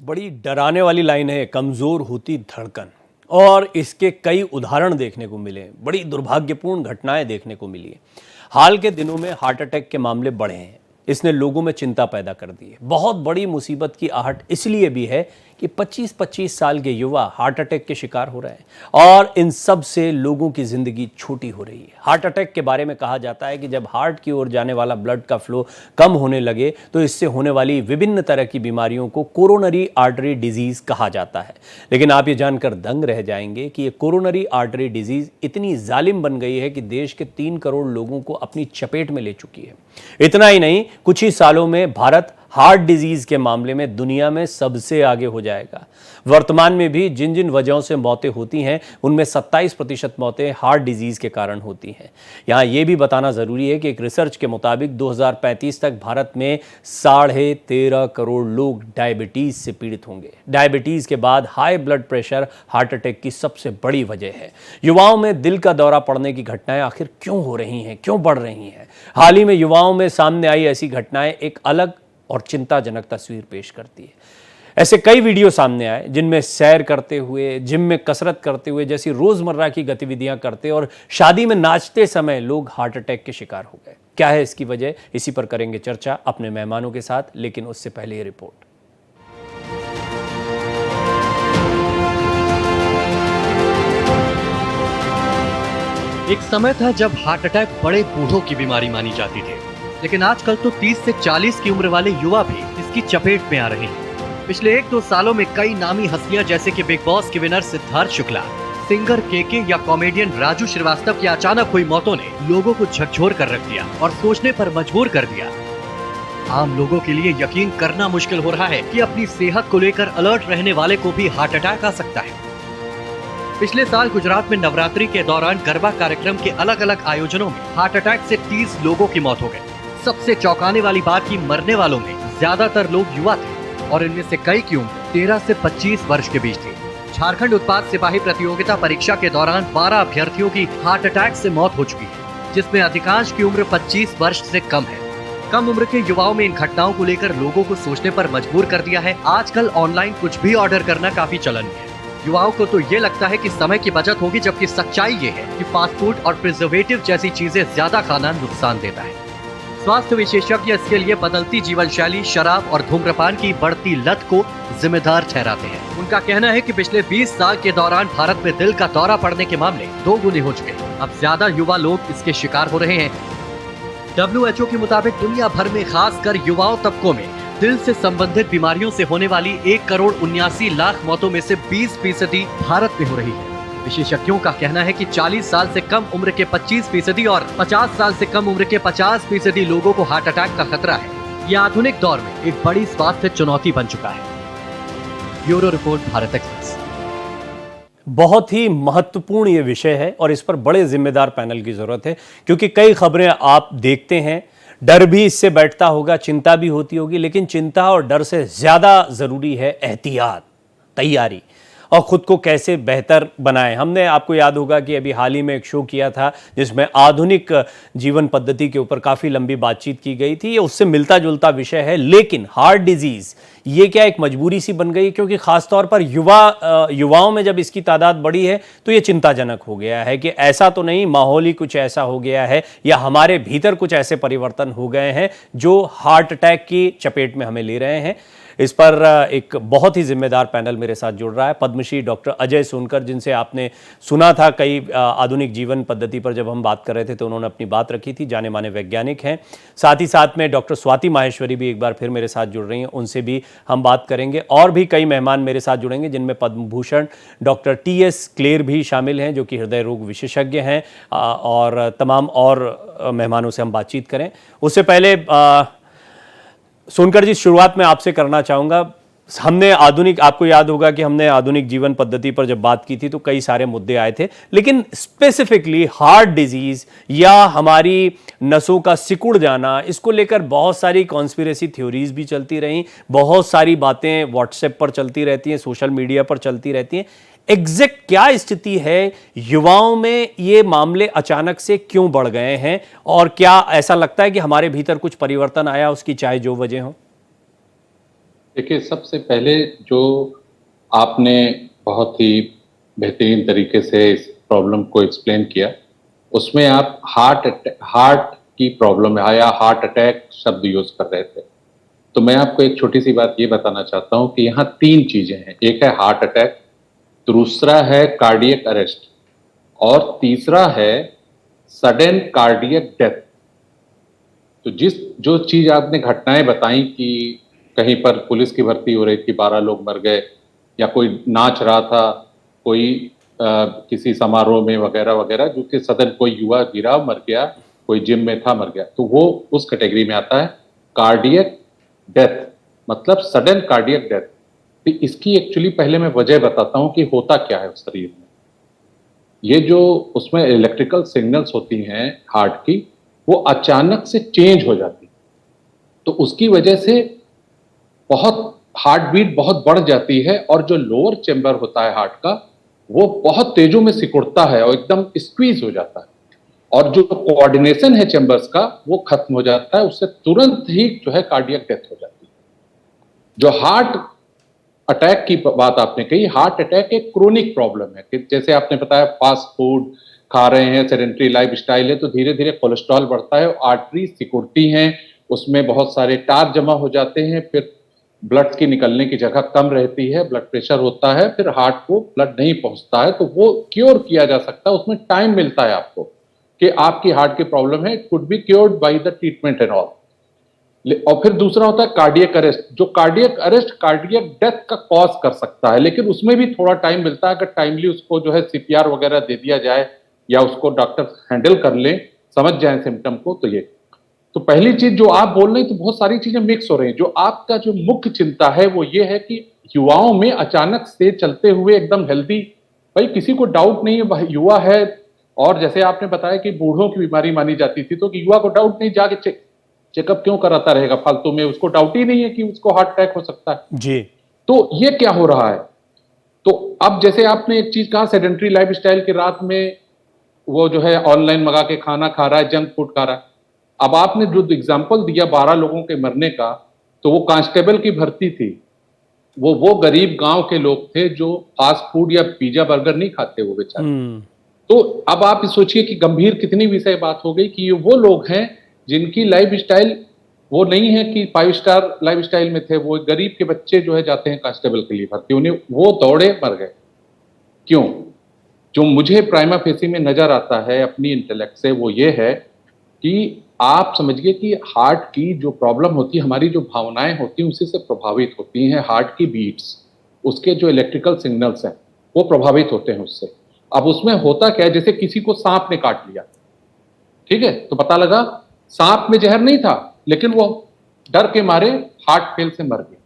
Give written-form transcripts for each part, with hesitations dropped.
बड़ी डराने वाली लाइन है, कमज़ोर होती धड़कन। और इसके कई उदाहरण देखने को मिले, बड़ी दुर्भाग्यपूर्ण घटनाएं देखने को मिली है। हाल के दिनों में हार्ट अटैक के मामले बढ़े हैं। इसने लोगों में चिंता पैदा कर दी है। बहुत बड़ी मुसीबत की आहट इसलिए भी है कि 25-25 साल के युवा हार्ट अटैक के शिकार हो रहे हैं और इन सब से लोगों की जिंदगी छोटी हो रही है। हार्ट अटैक के बारे में कहा जाता है कि जब हार्ट की ओर जाने वाला ब्लड का फ्लो कम होने लगे तो इससे होने वाली विभिन्न तरह की बीमारियों को कोरोनरी आर्टरी डिजीज कहा जाता है। लेकिन आप ये जानकर दंग रह जाएंगे कि ये कोरोनरी आर्टरी डिजीज इतनी जालिम बन गई है कि देश के 3 करोड़ लोगों को अपनी चपेट में ले चुकी है। इतना ही नहीं, कुछ ही सालों में भारत हार्ट डिजीज के मामले में दुनिया में सबसे आगे हो जाएगा। वर्तमान में भी जिन जिन वजहों से मौतें होती हैं उनमें 27% मौतें हार्ट डिजीज के कारण होती हैं। यहाँ ये भी बताना ज़रूरी है कि एक रिसर्च के मुताबिक 2035 तक भारत में 13.5 करोड़ लोग डायबिटीज़ से पीड़ित होंगे। डायबिटीज़ के बाद high blood pressure heart attack की सबसे बड़ी वजह है। युवाओं में दिल का दौरा पड़ने की घटनाएं आखिर क्यों हो रही हैं, क्यों बढ़ रही हैं? हाल ही में युवाओं में सामने आई ऐसी घटनाएं एक अलग और चिंताजनक तस्वीर पेश करती है। ऐसे कई वीडियो सामने आए जिनमें सैर करते हुए, जिम में कसरत करते हुए जैसी रोजमर्रा की गतिविधियां करते और शादी में नाचते समय लोग हार्ट अटैक के शिकार हो गए। क्या है इसकी वजह? इसी पर करेंगे चर्चा अपने मेहमानों के साथ, लेकिन उससे पहले ये रिपोर्ट। एक समय था जब हार्ट अटैक बड़े बूढ़ों की बीमारी मानी जाती थी, लेकिन आजकल तो 30 से 40 की उम्र वाले युवा भी इसकी चपेट में आ रहे हैं। पिछले 1-2 सालों में कई नामी हस्तियां जैसे कि बिग बॉस के विनर सिद्धार्थ शुक्ला, सिंगर केके या कॉमेडियन राजू श्रीवास्तव की अचानक हुई मौतों ने लोगों को झकझोर कर रख दिया और सोचने पर मजबूर कर दिया। आम लोगों के लिए यकीन करना मुश्किल हो रहा है कि अपनी सेहत को लेकर अलर्ट रहने वाले को भी हार्ट अटैक आ सकता है। पिछले साल गुजरात में नवरात्रि के दौरान गरबा कार्यक्रम के अलग अलग आयोजनों में हार्ट अटैक से 30 लोगों की मौत हो गई। सबसे चौंकाने वाली बात कि मरने वालों में ज्यादातर लोग युवा थे और इनमें से कई की उम्र 13 से 25 वर्ष के बीच थी। झारखंड उत्पाद सिपाही प्रतियोगिता परीक्षा के दौरान 12 अभ्यर्थियों की हार्ट अटैक से मौत हो चुकी है, जिसमें अधिकांश की उम्र 25 वर्ष से कम है। कम उम्र के युवाओं में इन घटनाओं को लेकर लोगों को सोचने पर मजबूर कर दिया है। आजकल ऑनलाइन कुछ भी ऑर्डर करना काफी चलन में है। युवाओं को तो ये लगता है कि समय की बचत होगी, जबकि सच्चाई ये है कि फास्ट फूड और प्रिजर्वेटिव जैसी चीजें ज्यादा खाना नुकसान देता है। स्वास्थ्य विशेषज्ञ इसके लिए बदलती जीवन शैली, शराब और धूम्रपान की बढ़ती लत को जिम्मेदार ठहराते हैं। उनका कहना है कि पिछले 20 साल के दौरान भारत में दिल का दौरा पड़ने के मामले 2 गुने हो चुके हैं। अब ज्यादा युवा लोग इसके शिकार हो रहे हैं। WHO के मुताबिक दुनिया भर में खासकर युवाओं तबकों में दिल से संबंधित बीमारियों से होने वाली 1 करोड़ 79 लाख मौतों में से 20% भारत में हो रही है। विशेषज्ञों का कहना है कि 40 साल से कम उम्र के 25% और 50 साल से कम उम्र के 50% लोगों को हार्ट अटैक का खतरा है। यह आधुनिक दौर में एक बड़ी स्वास्थ्य चुनौती बन चुका है। Bureau report, Bharat express. बहुत ही महत्वपूर्ण ये विषय है और इस पर बड़े जिम्मेदार पैनल की जरूरत है, क्योंकि कई खबरें आप देखते हैं, डर भी इससे बैठता होगा, चिंता भी होती होगी, लेकिन चिंता और डर से ज्यादा जरूरी है एहतियात, तैयारी और खुद को कैसे बेहतर बनाएं। हमने, आपको याद होगा कि अभी हाल ही में एक शो किया था जिसमें आधुनिक जीवन पद्धति के ऊपर काफ़ी लंबी बातचीत की गई थी। ये उससे मिलता जुलता विषय है, लेकिन हार्ट डिजीज़ ये क्या एक मजबूरी सी बन गई, क्योंकि ख़ासतौर पर युवाओं में जब इसकी तादाद बढ़ी है तो ये चिंताजनक हो गया है कि ऐसा तो नहीं माहौल ही कुछ ऐसा हो गया है या हमारे भीतर कुछ ऐसे परिवर्तन हो गए हैं जो हार्ट अटैक की चपेट में हमें ले रहे हैं। इस पर एक बहुत ही जिम्मेदार पैनल मेरे साथ जुड़ रहा है। पद्मश्री डॉक्टर अजय सोनकर, जिनसे आपने सुना था कई आधुनिक जीवन पद्धति पर जब हम बात कर रहे थे तो उन्होंने अपनी बात रखी थी, जाने माने वैज्ञानिक हैं। साथ ही साथ में डॉक्टर स्वाति माहेश्वरी भी एक बार फिर मेरे साथ जुड़ रही हैं, उनसे भी हम बात करेंगे। और भी कई मेहमान मेरे साथ जुड़ेंगे, जिनमें पद्म भूषण डॉक्टर TS क्लेर भी शामिल हैं, जो कि हृदय रोग विशेषज्ञ हैं, और तमाम और मेहमानों से हम बातचीत करें। उससे पहले सोनकर जी, शुरुआत में आपसे करना चाहूँगा। हमने आपको याद होगा कि हमने आधुनिक जीवन पद्धति पर जब बात की थी तो कई सारे मुद्दे आए थे, लेकिन स्पेसिफिकली हार्ट डिजीज़ या हमारी नसों का सिकुड़ जाना, इसको लेकर बहुत सारी कॉन्स्पिरेसी थ्योरीज भी चलती रहीं, बहुत सारी बातें व्हाट्सएप पर चलती रहती हैं, सोशल मीडिया पर चलती रहती हैं। एग्जैक्ट क्या स्थिति है, युवाओं में ये मामले अचानक से क्यों बढ़ गए हैं, और क्या ऐसा लगता है कि हमारे भीतर कुछ परिवर्तन आया, उसकी चाहे जो वजह हो? देखिए, सबसे पहले जो आपने बहुत ही बेहतरीन तरीके से इस प्रॉब्लम को एक्सप्लेन किया, उसमें आप हार्ट की प्रॉब्लम या हार्ट अटैक शब्द यूज़ कर रहे थे। तो मैं आपको एक छोटी-सी बात ये बताना चाहता हूँ कि यहाँ 3 चीज़ें हैं। एक है हार्ट अटैक, दूसरा है कार्डियक अरेस्ट और तीसरा है सडन कार्डियक डेथ। तो जो चीज़ आपने घटनाएँ बताई कि कहीं पर पुलिस की भर्ती हो रही थी, 12 लोग मर गए या कोई नाच रहा था, कोई किसी समारोह में वगैरह-वगैरह जो कि सडन कोई युवा गिरा, मर गया, कोई जिम में था, मर गया। तो वो उस कैटेगरी में आता है। कार्डियक डेथ मतलब सडन कार्डियक डेथ। तो इसकी एक्चुअली पहले मैं वजह बताता हूँ कि होता क्या है उस शरीर में। ये जो उसमें इलेक्ट्रिकल सिग्नल्स होती हैं हार्ट की, वो अचानक से चेंज हो जाती है। तो उसकी वजह से बहुत हार्ट बीट बहुत बढ़ जाती है और जो लोअर चेंबर होता है हार्ट का, वो बहुत तेजों में सिकुड़ता है और एकदम स्क्वीज हो जाता है और जो कोऑर्डिनेशन है चेंबर्स का, वो खत्म हो जाता है। उससे तुरंत ही जो है कार्डियक डेथ हो जाती है। जो हार्ट अटैक की बात आपने कही, हार्ट अटैक एक क्रोनिक प्रॉब्लम है कि जैसे आपने बताया फास्ट फूड खा रहे हैं, सेडेंटरी लाइफस्टाइल है, तो धीरे-धीरे कोलेस्ट्रॉल बढ़ता है, आर्टरी सिकुड़ती हैं, उसमें बहुत सारे टार जमा हो जाते हैं, फिर ब्लड की निकलने की जगह कम रहती है, ब्लड प्रेशर होता है, फिर हार्ट को ब्लड नहीं पहुंचता है, तो वो क्योर किया जा सकता है, उसमें टाइम मिलता है आपको कि आपकी हार्ट की प्रॉब्लम है, it could be cured by the treatment and all. और फिर दूसरा होता है कार्डियक अरेस्ट। जो कार्डियक अरेस्ट कार्डियक डेथ का कॉज कर सकता है, लेकिन उसमें भी थोड़ा टाइम मिलता है। अगर टाइमली उसको जो है सीपीआर वगैरह दे दिया जाए या उसको डॉक्टर हैंडल कर ले, समझ जाए सिम्टम को, तो ये तो पहली चीज जो आप बोल रहे हैं, तो बहुत सारी चीजें मिक्स हो रही हैं। जो आपका जो मुख्य चिंता है वो ये है कि युवाओं में अचानक से चलते हुए एकदम हेल्दी, भाई किसी को डाउट नहीं है युवा है, और जैसे आपने बताया कि बूढ़ों की बीमारी मानी जाती थी, तो कि युवा को डाउट नहीं, जाके चेकअप क्यों कराता रहेगा फालतू में, उसको डाउट ही नहीं है कि उसको हार्ट अटैक हो सकता है। जी। तो ये क्या हो रहा है? तो अब जैसे आपने एक चीज कहा, सेडेंटरी लाइफस्टाइल की रात में वो जो है ऑनलाइन मंगा के खाना खा रहा है, जंक फूड खा रहा है। अब आपने जो एग्जाम्पल दिया 12 लोगों के मरने का, तो वो कांस्टेबल की भर्ती थी। वो गरीब गांव के लोग थे जो फास्ट फूड या पिज्जा बर्गर नहीं खाते वो बेचारे। हम्म। तो अब आप सोचिए कि गंभीर कितनी विषय बात हो गई कि ये वो लोग हैं जिनकी लाइफ स्टाइल वो नहीं है कि 5 स्टार लाइफ स्टाइल में थे। वो गरीब के बच्चे जो है जाते हैं कांस्टेबल के लिए भर्ती, उन्हें वो दौड़े मर गए। क्यों? जो मुझे प्राइमा फेसी में नजर आता है अपनी इंटेलेक्ट से, वो ये है कि आप समझिए कि हार्ट की जो प्रॉब्लम होती है, हमारी जो भावनाएं होती हैं उसी से प्रभावित होती हैं। हार्ट की बीट्स, उसके जो इलेक्ट्रिकल सिग्नल्स हैं, वो प्रभावित होते हैं उससे। अब उसमें होता क्या है, जैसे किसी को सांप ने काट लिया, ठीक है, तो पता लगा सांप में जहर नहीं था, लेकिन वो डर के मारे हार्ट फेल से मर गया।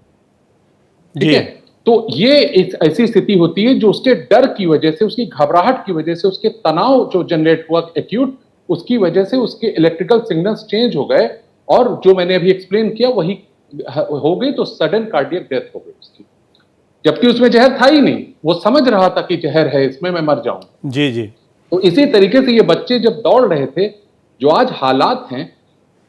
ठीक जी। है, तो ये एक ऐसी स्थिति होती है जो उसके डर की वजह से, उसकी घबराहट की वजह से, उसके तनाव जो जनरेट हुआ एक्यूट, उसकी वजह से उसके इलेक्ट्रिकल सिग्नल्स चेंज हो गए और जो मैंने अभी एक्सप्लेन किया वही हो गई, तो सडन कार्डियक डेथ हो गई उसकी। जबकि उसमें जहर था ही नहीं, वो समझ रहा था कि जहर है इसमें, मैं मर जाऊंगा। जी। जी। तो इसी तरीके से ये बच्चे जब दौड़ रहे थे, जो आज हालात हैं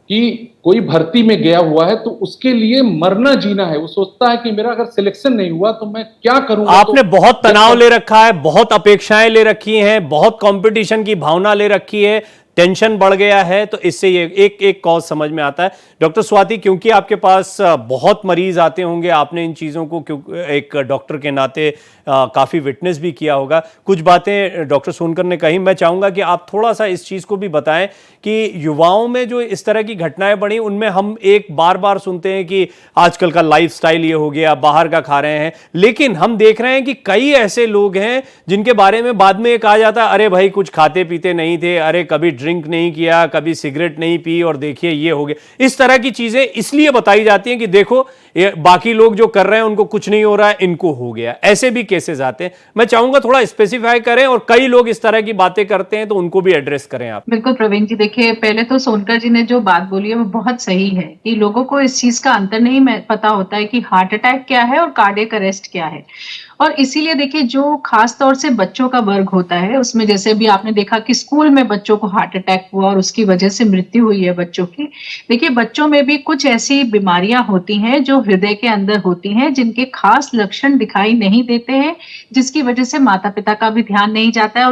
कि कोई भर्ती में गया हुआ है तो उसके लिए मरना जीना है, वो सोचता है कि मेरा अगर सिलेक्शन नहीं हुआ तो मैं क्या करूंगा। आपने तो बहुत तनाव ले रखा है, बहुत अपेक्षाएं ले रखी हैं, बहुत कंपटीशन की भावना ले रखी है, टेंशन बढ़ गया है, तो इससे ये एक एक कॉज समझ में आता है। डॉक्टर स्वाति, क्योंकि आपके पास बहुत मरीज आते होंगे, आपने इन चीज़ों को एक डॉक्टर के नाते काफ़ी विटनेस भी किया होगा, कुछ बातें डॉक्टर सोनकर ने कही, मैं चाहूँगा कि आप थोड़ा सा इस चीज़ को भी बताएं कि युवाओं में जो इस तरह की घटनाएं बढ़ी, उनमें हम एक बार बार सुनते हैं कि आजकल का लाइफस्टाइल ये हो गया, बाहर का खा रहे हैं, लेकिन हम देख रहे हैं कि कई ऐसे लोग हैं जिनके बारे में बाद में ये कहा जाता है, अरे भाई कुछ खाते पीते नहीं थे, अरे कभी ड्रिंक नहीं किया, कभी सिगरेट नहीं पी, और देखिए ये हो गया। इस तरह की चीजें इसलिए बताई जाती हैं कि देखो ये बाकी लोग जो कर रहे हैं उनको कुछ नहीं हो रहा है, इनको हो गया। ऐसे भी केसेस आते हैं, मैं चाहूंगा थोड़ा स्पेसिफाई करें, और कई लोग इस तरह की बातें करते हैं तो उनको भी एड्रेस करें आप। बिल्कुल प्रवीण जी, देखिए पहले तो सोनकर जी ने जो बात बोली है वो बहुत सही है कि लोगों को इस चीज का अंतर नहीं पता होता है कि हार्ट अटैक क्या है और कार्डियक अरेस्ट क्या है। और इसीलिए देखिए जो खास तौर से बच्चों का वर्ग होता है, उसमें जैसे भी आपने देखा कि स्कूल में बच्चों को हार्ट अटैक हुआ और उसकी वजह से मृत्यु हुई है बच्चों की। देखिए बच्चों में भी कुछ ऐसी बीमारियाँ होती हैं जो हृदय के अंदर होती हैं, जिनके खास लक्षण दिखाई नहीं देते हैं, जिसकी वजह से माता-पिता का भी ध्यान नहीं जाता है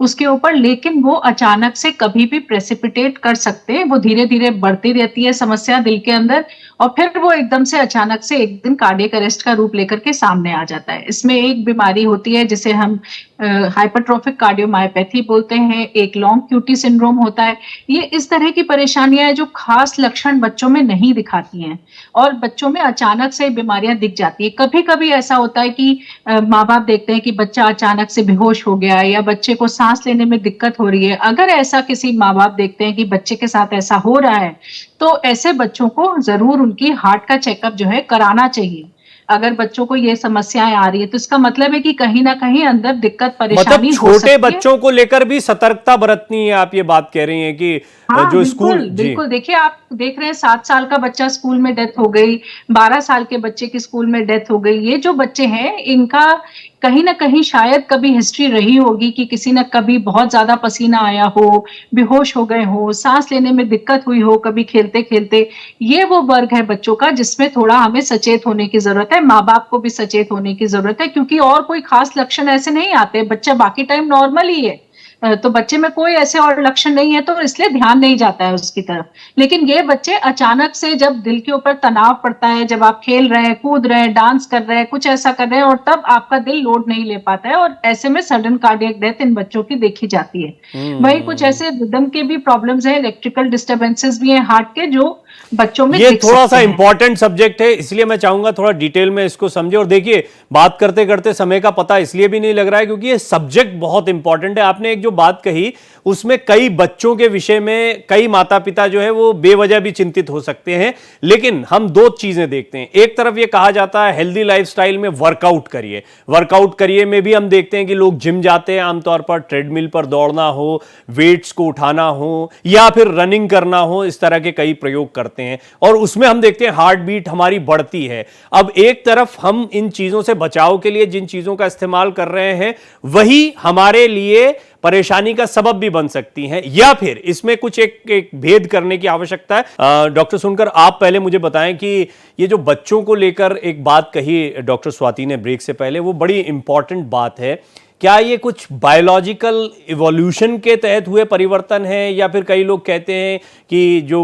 उसके ऊपर, लेकिन वो अचानक से कभी भी प्रेसिपिटेट कर सकते हैं। वो धीरे-धीरे बढ़ती रहती है समस्या दिल के अंदर और फिर वो एकदम से अचानक से एक दिन कार्डियक अरेस्ट का रूप लेकर के सामने आ जाता है। इसमें एक बीमारी होती है जिसे हम हाइपरट्रोफिक कार्डियोमायोपैथी बोलते हैं, एक लॉन्ग क्यूटी सिंड्रोम होता है। ये इस तरह की परेशानियाँ हैं जो खास लक्षण बच्चों में नहीं दिखाती हैं और बच्चों में अचानक से बीमारियाँ दिख जाती हैं। कभी-कभी ऐसा होता है कि माँ-बाप देखते हैं कि बच्चा अचानक से बेहोश हो गया या बच्चे को साँस लेने में दिक्कत हो रही है। अगर ऐसा किसी माँ-बाप देखते हैं कि बच्चे के साथ ऐसा हो रहा है, तो ऐसे बच्चों को ज़रूर उनकी हार्ट का चेकअप जो है कराना चाहिए। अगर बच्चों को ये समस्याएँ आ रही है, तो इसका मतलब है कि कहीं न कहीं अंदर दिक्कत मतलब परेशानी हो छोटे सकती है। बच्चों को लेकर भी सतर्कता बरतनी है, आप ये बात कह रही हैं कि हाँ, जो स्कूल बिल्कुल, जी बिल्कुल। देखिए, आप देख रहे हैं 7 साल का बच्चा स्कूल में डेथ हो गई, 12 साल के बच्चे की स्कूल में डेथ हो गई। ये जो बच्चे हैं, इनका कहीं न कहीं शायद कभी हिस्ट्री रही होगी कि किसी ने कभी बहुत ज़्यादा पसीना आया हो, बेहोश हो गए हों, साँस लेने में दिक्कत हुई हो कभी खेलते-खेलते। ये वो वर्ग है बच्चों का जिसमें थोड़ा हमें सचेत होने की ज़रूरत है, माँ-बाप को भी सचेत होने की ज़रूरत है क्योंकि और कोई ख़ास लक्षण ऐसे नहीं आते, बच्चा बाकी टाइम नॉर्मल ही है। तो बच्चे में कोई ऐसे और लक्षण नहीं है तो इसलिए ध्यान नहीं जाता है उसकी तरफ। लेकिन ये बच्चे अचानक से जब दिल के ऊपर तनाव पड़ता है, जब आप खेल रहे हैं, कूद रहे हैं, डांस कर रहे हैं, कुछ ऐसा कर रहे हैं और तब आपका दिल लोड नहीं ले पाता है और ऐसे में सडन कार्डियक डेथ इन बच्चों की देखी जाती है। वहीं कुछ हम्म। ऐसे रिदम के भी प्रॉब्लम्स हैं, इलेक्ट्रिकल डिस्टर्बेंसेस भी हैं हार्ट के जो बच्चों में ये दिख थोड़ा सकते सा हैं। इंपॉर्टेंट सब्जेक्ट है, इसलिए मैं चाहूंगा थोड़ा डिटेल में इसको समझे। और देखिए, बात करते करते समय का पता इसलिए भी नहीं लग रहा है क्योंकि ये सब्जेक्ट बहुत इंपॉर्टेंट है। आपने एक जो बात कही उसमें कई बच्चों के विषय में कई माता पिता जो है वो बेवजह भी चिंतित हो सकते हैं, लेकिन हम दो चीजें देखते हैं। एक तरफ ये कहा जाता है हेल्दी लाइफस्टाइल में वर्कआउट करिए, वर्कआउट करिए में भी हम देखते हैं कि लोग जिम जाते हैं, आमतौर पर ट्रेडमिल पर दौड़ना हो, वेट्स को उठाना हो या फिर रनिंग करना हो, इस तरह के कई प्रयोग करते हैं और उसमें हम देखते हैं हार्ट बीट हमारी बढ़ती है। अब एक तरफ हम इन चीजों से बचाव के लिए जिन चीजों का इस्तेमाल कर रहे हैं वही हमारे लिए परेशानी का सबब भी बन सकती हैं, या फिर इसमें कुछ एक भेद करने की आवश्यकता है। डॉक्टर सुनकर आप पहले मुझे बताएं कि ये जो बच्चों को लेकर एक बात कही डॉक्टर स्वाति ने ब्रेक से पहले, वो बड़ी इंपॉर्टेंट बात है। क्या ये कुछ बायोलॉजिकल इवोल्यूशन के तहत हुए परिवर्तन है, या फिर कई लोग कहते हैं कि जो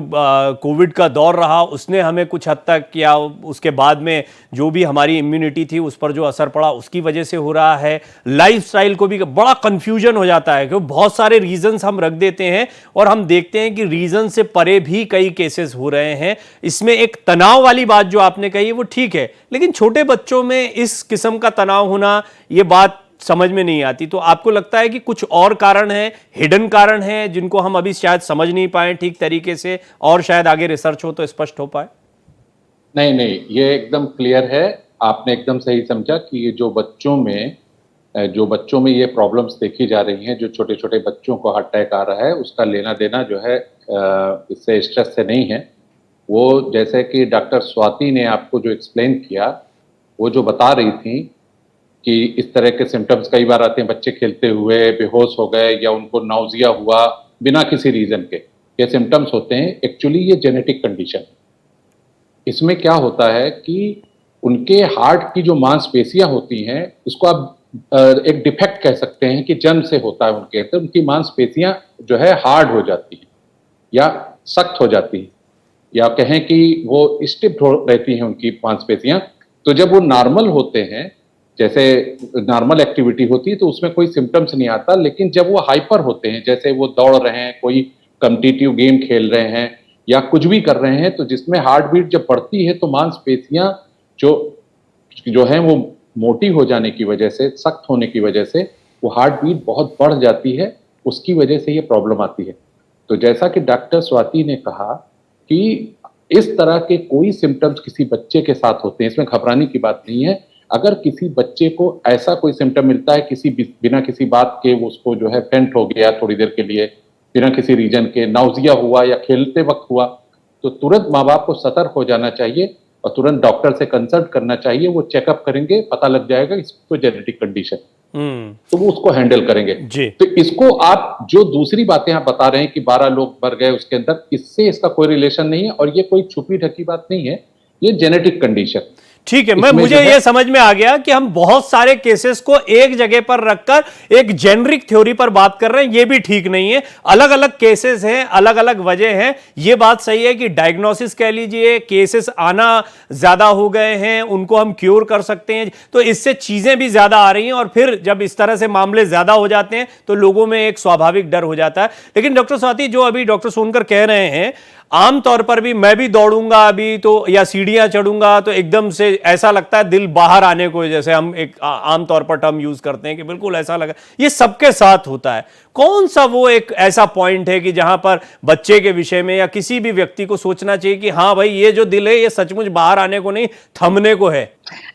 कोविड का दौर रहा उसने हमें कुछ हद तक, या उसके बाद में जो भी हमारी इम्यूनिटी थी उस पर जो असर पड़ा उसकी वजह से हो रहा है। लाइफस्टाइल को भी बड़ा कंफ्यूजन हो जाता है क्योंकि बहुत सारे रीजंस हम रख देते हैं और हम देखते हैं कि रीजन से परे भी कई केसेस हो रहे हैं। इसमें एक तनाव वाली बात जो आपने कही वो ठीक है, लेकिन छोटे बच्चों में इस किस्म का तनाव होना, ये बात समझ में नहीं आती। तो आपको लगता है कि कुछ और कारण है, हिडन कारण है, जिनको हम अभी शायद समझ नहीं पाए ठीक तरीके से, और शायद आगे रिसर्च हो तो स्पष्ट हो पाए? नहीं नहीं, ये एकदम क्लियर है। आपने एकदम सही समझा कि ये जो बच्चों में ये प्रॉब्लम्स देखी जा रही हैं, जो छोटे छोटे बच्चों को हार्ट अटैक आ रहा है, उसका लेना देना जो है इससे स्ट्रेस से नहीं है। वो जैसे कि डॉक्टर स्वाति ने आपको जो एक्सप्लेन किया, वो जो बता रही थी कि इस तरह के सिम्टम्स कई बार आते हैं, बच्चे खेलते हुए बेहोश हो गए या उनको नाउजिया हुआ बिना किसी रीजन के, ये सिम्टम्स होते हैं। एक्चुअली ये जेनेटिक कंडीशन है। इसमें क्या होता है कि उनके हार्ट की जो मांसपेशियां होती हैं, इसको आप एक डिफेक्ट कह सकते हैं कि जन्म से होता है उनके, तो उनकी मांसपेशियां जो है हार्ड हो जाती हैं या सख्त हो जाती हैं, या कहें कि वो स्टिफ रहती हैं उनकी मांसपेशियां। तो जब वो नॉर्मल होते हैं, जैसे नॉर्मल एक्टिविटी होती है, तो उसमें कोई सिम्टम्स नहीं आता। लेकिन जब वो हाइपर होते हैं, जैसे वो दौड़ रहे हैं, कोई कॉम्पिटिटिव गेम खेल रहे हैं या कुछ भी कर रहे हैं, तो जिसमें हार्ट बीट जब बढ़ती है तो मांसपेशियां जो जो है वो मोटी हो जाने की वजह से, सख्त होने की वजह से वो हार्ट बीट बहुत बढ़ जाती है, उसकी वजह से ये प्रॉब्लम आती है। तो जैसा कि डॉक्टर स्वाति ने कहा कि इस तरह के कोई सिम्टम्स किसी बच्चे के साथ होते हैं, इसमें घबराने की बात नहीं है। अगर किसी बच्चे को ऐसा कोई सिम्टम मिलता है, बिना किसी बात के उसको जो है फेंट हो गया थोड़ी देर के लिए, बिना किसी रीजन के नाउजिया हुआ या खेलते वक्त हुआ, तो तुरंत माँ बाप को सतर्क हो जाना चाहिए और तुरंत डॉक्टर से कंसल्ट करना चाहिए। वो चेकअप करेंगे, पता लग जाएगा इसको जेनेटिक कंडीशन, तो वो उसको हैंडल करेंगे। जी। तो इसको आप जो दूसरी बातें आप बता रहे हैं कि 12 लोग मर गए उसके अंदर, इससे इसका कोई रिलेशन नहीं है और ये कोई छुपी ढकी बात नहीं है, ये जेनेटिक कंडीशन। ठीक है, इसमें मुझे ये समझ में आ गया कि हम बहुत सारे केसेस को एक जगह पर रखकर एक जेनरिक थ्योरी पर बात कर रहे हैं, ये भी ठीक नहीं है। अलग अलग केसेस हैं, अलग अलग वजह हैं। ये बात सही है कि डायग्नोसिस कह लीजिए, केसेस आना ज्यादा हो गए हैं, उनको हम क्योर कर सकते हैं, तो इससे चीजें भी ज्यादा आ रही हैं और फिर जब इस तरह से मामले ज्यादा हो जाते हैं तो लोगों में एक स्वाभाविक डर हो जाता है। लेकिन डॉक्टर स्वाति, जो अभी डॉक्टर सोनकर कह रहे हैं, आमतौर पर भी मैं भी दौड़ूंगा अभी तो या सीढ़ियां चढ़ूंगा तो एकदम से ऐसा लगता है दिल बाहर आने को, जैसे हम एक आमतौर पर टर्म यूज करते हैं कि बिल्कुल ऐसा लगा। ये सबके साथ होता है। कौन सा वो एक ऐसा पॉइंट है कि जहां पर बच्चे के विषय में या किसी भी व्यक्ति को सोचना चाहिए कि हाँ भाई, ये जो दिल है ये सचमुच बाहर आने को नहीं, थमने को है?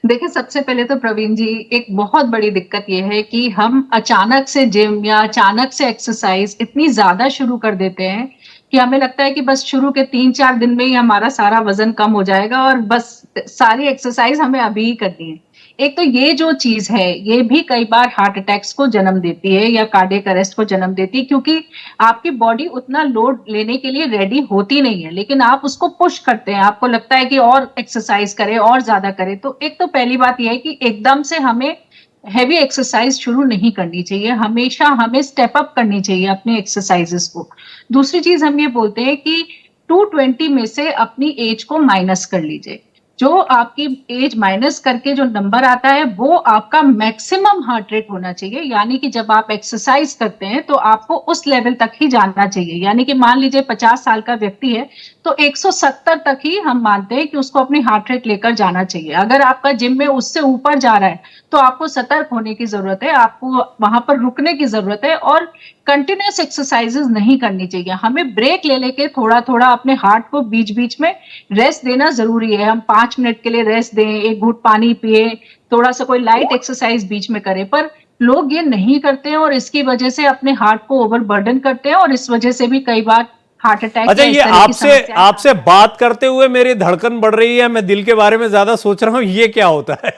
देखिए, सबसे पहले तो प्रवीण जी, एक बहुत बड़ी दिक्कत ये है कि हम अचानक से जिम या अचानक से एक्सरसाइज इतनी ज्यादा शुरू कर देते हैं कि हमें लगता है कि बस शुरू के 3-4 दिन में ही हमारा सारा वजन कम हो जाएगा और बस सारी एक्सरसाइज हमें अभी ही करनी है। एक तो ये जो चीज है, ये भी कई बार हार्ट अटैक्स को जन्म देती है या कार्डियक अरेस्ट को जन्म देती है, क्योंकि आपकी बॉडी उतना लोड लेने के लिए रेडी होती नहीं है, लेकिन आप उसको पुश करते हैं। आपको लगता है कि और एक्सरसाइज करें और ज्यादा करें। तो एक तो पहली बात यह है कि एकदम से हमें हैवी एक्सरसाइज शुरू नहीं करनी चाहिए, हमेशा हमें स्टेप अप करनी चाहिए अपने एक्सरसाइजेस को। दूसरी चीज हम ये बोलते हैं कि 220 में से अपनी एज को माइनस कर लीजिए। जो आपकी एज माइनस करके जो नंबर आता है वो आपका मैक्सिमम हार्ट रेट होना चाहिए। यानी कि जब आप एक्सरसाइज करते हैं तो आपको उस लेवल तक ही जाना चाहिए। यानी कि मान लीजिए 50 साल का व्यक्ति है तो 170 तक ही हम मानते हैं कि उसको अपनी हार्ट रेट लेकर जाना चाहिए। अगर आपका जिम में उससे ऊपर जा रहा है तो आपको सतर्क होने की जरूरत है, आपको वहां पर रुकने की जरूरत है और कंटिन्यूअस एक्सरसाइजेस नहीं करनी चाहिए। हमें ब्रेक ले लेके थोड़ा थोड़ा अपने हार्ट को बीच बीच में रेस्ट देना जरूरी है। हम 5 मिनट के लिए रेस्ट दें, एक घूंट पानी पिए, थोड़ा सा कोई लाइट एक्सरसाइज बीच में करें, पर लोग ये नहीं करते हैं और इसकी वजह से अपने हार्ट को ओवरबर्डन करते हैं और इस वजह से भी कई बार हार्ट अटैक। अच्छा, ये आपसे बात करते हुए मेरी धड़कन बढ़ रही है, मैं दिल के बारे में ज्यादा सोच रहा हूँ, ये क्या होता है?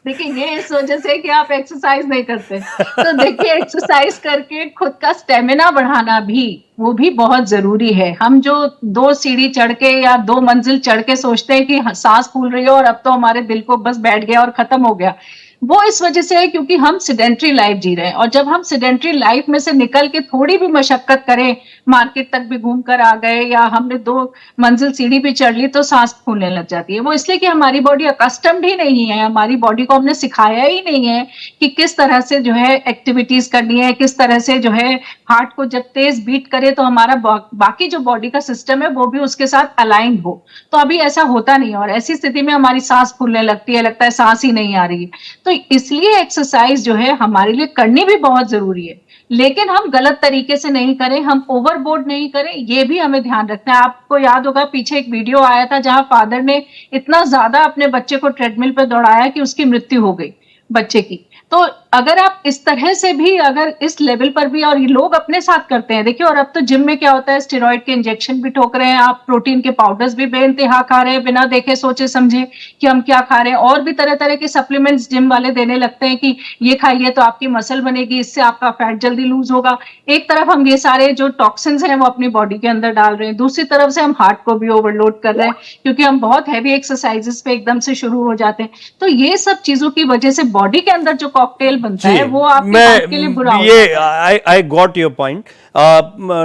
देखिए, ये इस वजह से कि आप एक्सरसाइज नहीं करते। तो देखिए, एक्सरसाइज करके खुद का स्टेमिना बढ़ाना भी, वो भी बहुत जरूरी है। हम जो 2 सीढ़ी चढ़ के या 2 मंजिल चढ़ के सोचते हैं कि सांस फूल रही है और अब तो हमारे दिल को बस बैठ गया और खत्म हो गया, वो इस वजह से है क्योंकि हम सिडेंट्री लाइफ जी रहे हैं। और जब हम सिडेंट्री लाइफ में से निकल के थोड़ी भी मशक्कत करें, मार्केट तक भी घूम कर आ गए या हमने 2 मंजिल सीढ़ी भी चढ़ ली, तो सांस फूलने लग जाती है। वो इसलिए कि हमारी बॉडी अकस्टम्ड ही नहीं है, हमारी बॉडी को हमने सिखाया ही नहीं है कि किस तरह से जो है एक्टिविटीज करनी है, किस तरह से जो है हार्ट को जब तेज बीट करे तो हमारा बाकी जो बॉडी का सिस्टम है वो भी उसके साथ अलाइन हो। तो अभी ऐसा होता नहीं है और ऐसी स्थिति में हमारी सांस फूलने लगती है, लगता है सांस ही नहीं आ रही है। तो इसलिए एक्सरसाइज जो है हमारे लिए करनी भी बहुत जरूरी है, लेकिन हम गलत तरीके से नहीं करें, हम ओवरबोर्ड नहीं करें, ये भी हमें ध्यान रखना है। आपको याद होगा पीछे एक वीडियो आया था जहां फादर ने इतना ज्यादा अपने बच्चे को ट्रेडमिल पर दौड़ाया कि उसकी मृत्यु हो गई बच्चे की। तो अगर आप इस तरह से भी, अगर इस लेवल पर भी, और ये लोग अपने साथ करते हैं, देखिए। और अब तो जिम में क्या होता है, स्टेरॉइड के इंजेक्शन भी ठोक रहे हैं, आप प्रोटीन के पाउडर्स भी बेइंतहा खा रहे हैं बिना देखे सोचे समझे कि हम क्या खा रहे हैं, और भी तरह तरह के सप्लीमेंट्स जिम वाले देने लगते हैं कि ये खाइए तो आपकी मसल बनेगी, इससे आपका फैट जल्दी लूज होगा। एक तरफ हम ये सारे जो टॉक्सिन्स हैं वो अपनी बॉडी के अंदर डाल रहे हैं, दूसरी तरफ से हम हार्ट को भी ओवरलोड कर रहे हैं क्योंकि हम बहुत हैवी एक्सरसाइजेस पे एकदम से शुरू हो जाते हैं। तो ये सब चीजों की वजह से बॉडी के अंदर जो कॉकटेल बनता है वो आपके हार्ट के लिए बुरा होता है। ये I got your point.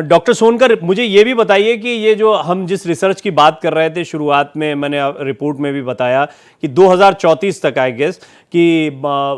Doctor Sonkar, मुझे ये भी बताइए कि ये जो हम जिस रिसर्च की बात कर रहे थे शुरुआत में, मैंने रिपोर्ट में भी बताया कि 2034 तक आई गेस कि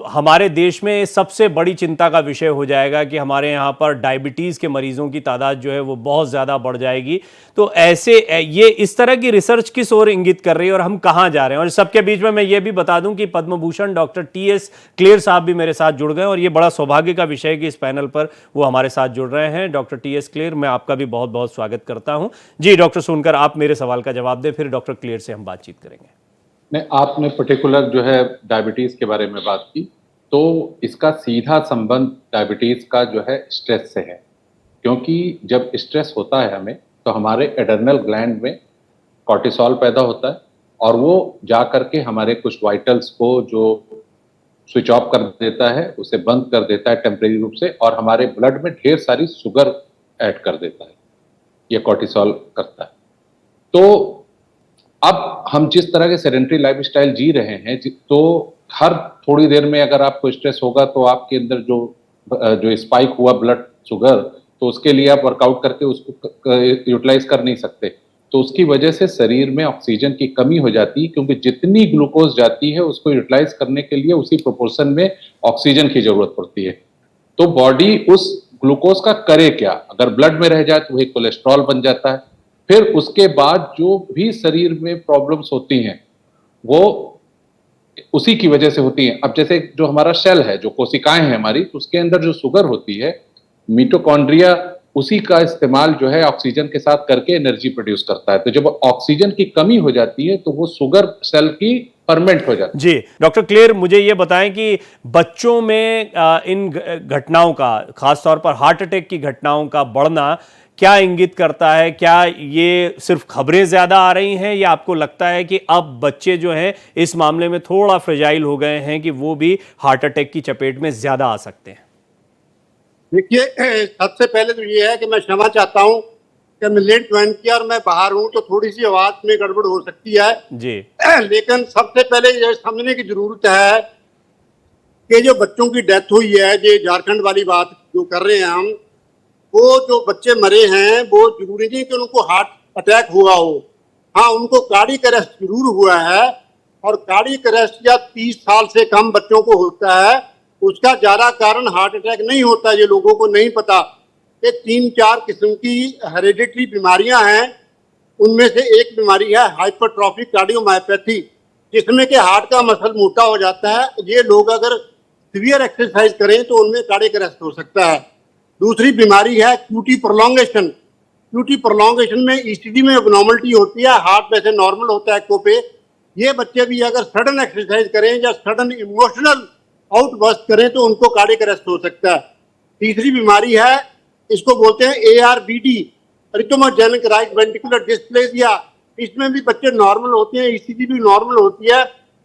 हमारे देश में सबसे बड़ी चिंता का विषय हो जाएगा कि हमारे यहाँ पर डायबिटीज़ के मरीजों की तादाद जो है वो बहुत ज़्यादा बढ़ जाएगी। तो ऐसे ये इस तरह की रिसर्च किस ओर इंगित कर रही है और हम कहाँ जा रहे हैं? और सबके बीच में मैं ये भी बता दूं कि Padma Bhushan doctor T.S.. Clear साहब भी मेरे साथ जुड़ गए और ये बड़ा सौभाग्य का विषय है कि इस पैनल पर वो हमारे साथ जुड़ रहे हैं। Doctor T.S.. क्लेयर, मैं आपका भी बहुत बहुत स्वागत करता हूँ। जी डॉक्टर सोनकर, आप मेरे सवाल का जवाब दें, फिर डॉक्टर क्लेयर से हम बातचीत करेंगे। नहीं, आपने पर्टिकुलर जो है डायबिटीज के बारे में बात की, तो इसका सीधा संबंध डायबिटीज का जो है स्ट्रेस से है। क्योंकि जब स्ट्रेस होता है हमें, तो हमारे एड्रेनल ग्लैंड में कॉर्टिसोल पैदा होता है और वो जा करके हमारे कुछ वाइटल्स को जो स्विच ऑफ कर देता है, उसे बंद कर देता है टेम्परेरी रूप से, और हमारे ब्लड में ढेर सारी शुगर ऐड कर देता है, ये कॉर्टिसोल करता है। तो अब हम जिस तरह के सेडेंटरी लाइफस्टाइल जी रहे हैं, तो हर थोड़ी देर में अगर आपको स्ट्रेस होगा तो आपके अंदर जो स्पाइक हुआ ब्लड शुगर, तो उसके लिए आप वर्कआउट करके उसको यूटिलाइज कर नहीं सकते। तो उसकी वजह से शरीर में ऑक्सीजन की कमी हो जाती है, क्योंकि जितनी ग्लूकोज जाती है उसको यूटिलाइज करने के लिए उसी प्रोपोर्शन में ऑक्सीजन की जरूरत पड़ती है। तो बॉडी उस ग्लूकोज का करे क्या? अगर ब्लड में रह जाए तो वही कोलेस्ट्रॉल बन जाता है। फिर उसके बाद जो भी शरीर में प्रॉब्लम्स होती हैं वो उसी की वजह से होती हैं। अब जैसे जो हमारा सेल है, जो कोशिकाएं हैं हमारी, तो उसके अंदर जो शुगर होती है, मिटोकॉन्ड्रिया उसी का इस्तेमाल जो है ऑक्सीजन के साथ करके एनर्जी प्रोड्यूस करता है। तो जब ऑक्सीजन की कमी हो जाती है तो वो शुगर सेल की फर्मेंट हो जाती है। जी डॉक्टर क्लेयर, मुझे ये बताएं कि बच्चों में इन घटनाओं का, खासतौर पर हार्ट अटैक की घटनाओं का बढ़ना क्या इंगित करता है? क्या ये सिर्फ खबरें ज्यादा आ रही हैं, या आपको लगता है कि अब बच्चे जो हैं इस मामले में थोड़ा फ्रेजाइल हो गए हैं कि वो भी हार्ट अटैक की चपेट में ज्यादा आ सकते हैं? देखिए, सबसे पहले तो ये है कि मैं क्षमा चाहता हूँ कि मैं लेट ज्वाइन किया और मैं बाहर हूँ, तो थोड़ी सी आवाज में गड़बड़ हो सकती है जी। लेकिन सबसे पहले ये समझने की जरूरत है कि जो बच्चों की डेथ हुई है, जो झारखंड वाली बात जो कर रहे हैं हम, वो जो बच्चे मरे हैं वो जरूरी नहीं कि उनको हार्ट अटैक हुआ हो। हाँ, उनको कार्डियक अरेस्ट जरूर हुआ है, और कार्डियक अरेस्ट या 30 साल से कम बच्चों को होता है, उसका ज्यादा कारण हार्ट अटैक नहीं होता। ये लोगों को नहीं पता कि 3-4 किस्म की हेरिडिटरी बीमारियां हैं। उनमें से एक बीमारी है हाइपरट्रॉफिक कार्डियोमायोपैथी, जिसमें कि हार्ट का मसल मोटा हो जाता है। ये लोग अगर सीवियर एक्सरसाइज करें तो उनमें कार्डियक अरेस्ट हो सकता है। दूसरी बीमारी है क्यूटी प्रोलॉन्गेशन। क्यूटी प्रोलॉन्गेशन में ईसीजी में एबनॉर्मलिटी होती है, हार्ट वैसे नॉर्मल होता है एको पे। ये बच्चे भी अगर सडन एक्सरसाइज करें या सडन इमोशनल आउटबर्स्ट करें तो उनको कार्डियक अरेस्ट हो सकता है। तीसरी बीमारी है, इसको बोलते हैं ARVD, रिथमोजेनिक राइट वेंट्रिकुलर डिस्प्लेसिया। इसमें भी बच्चे नॉर्मल होते हैं, ईसीजी भी नॉर्मल होती है,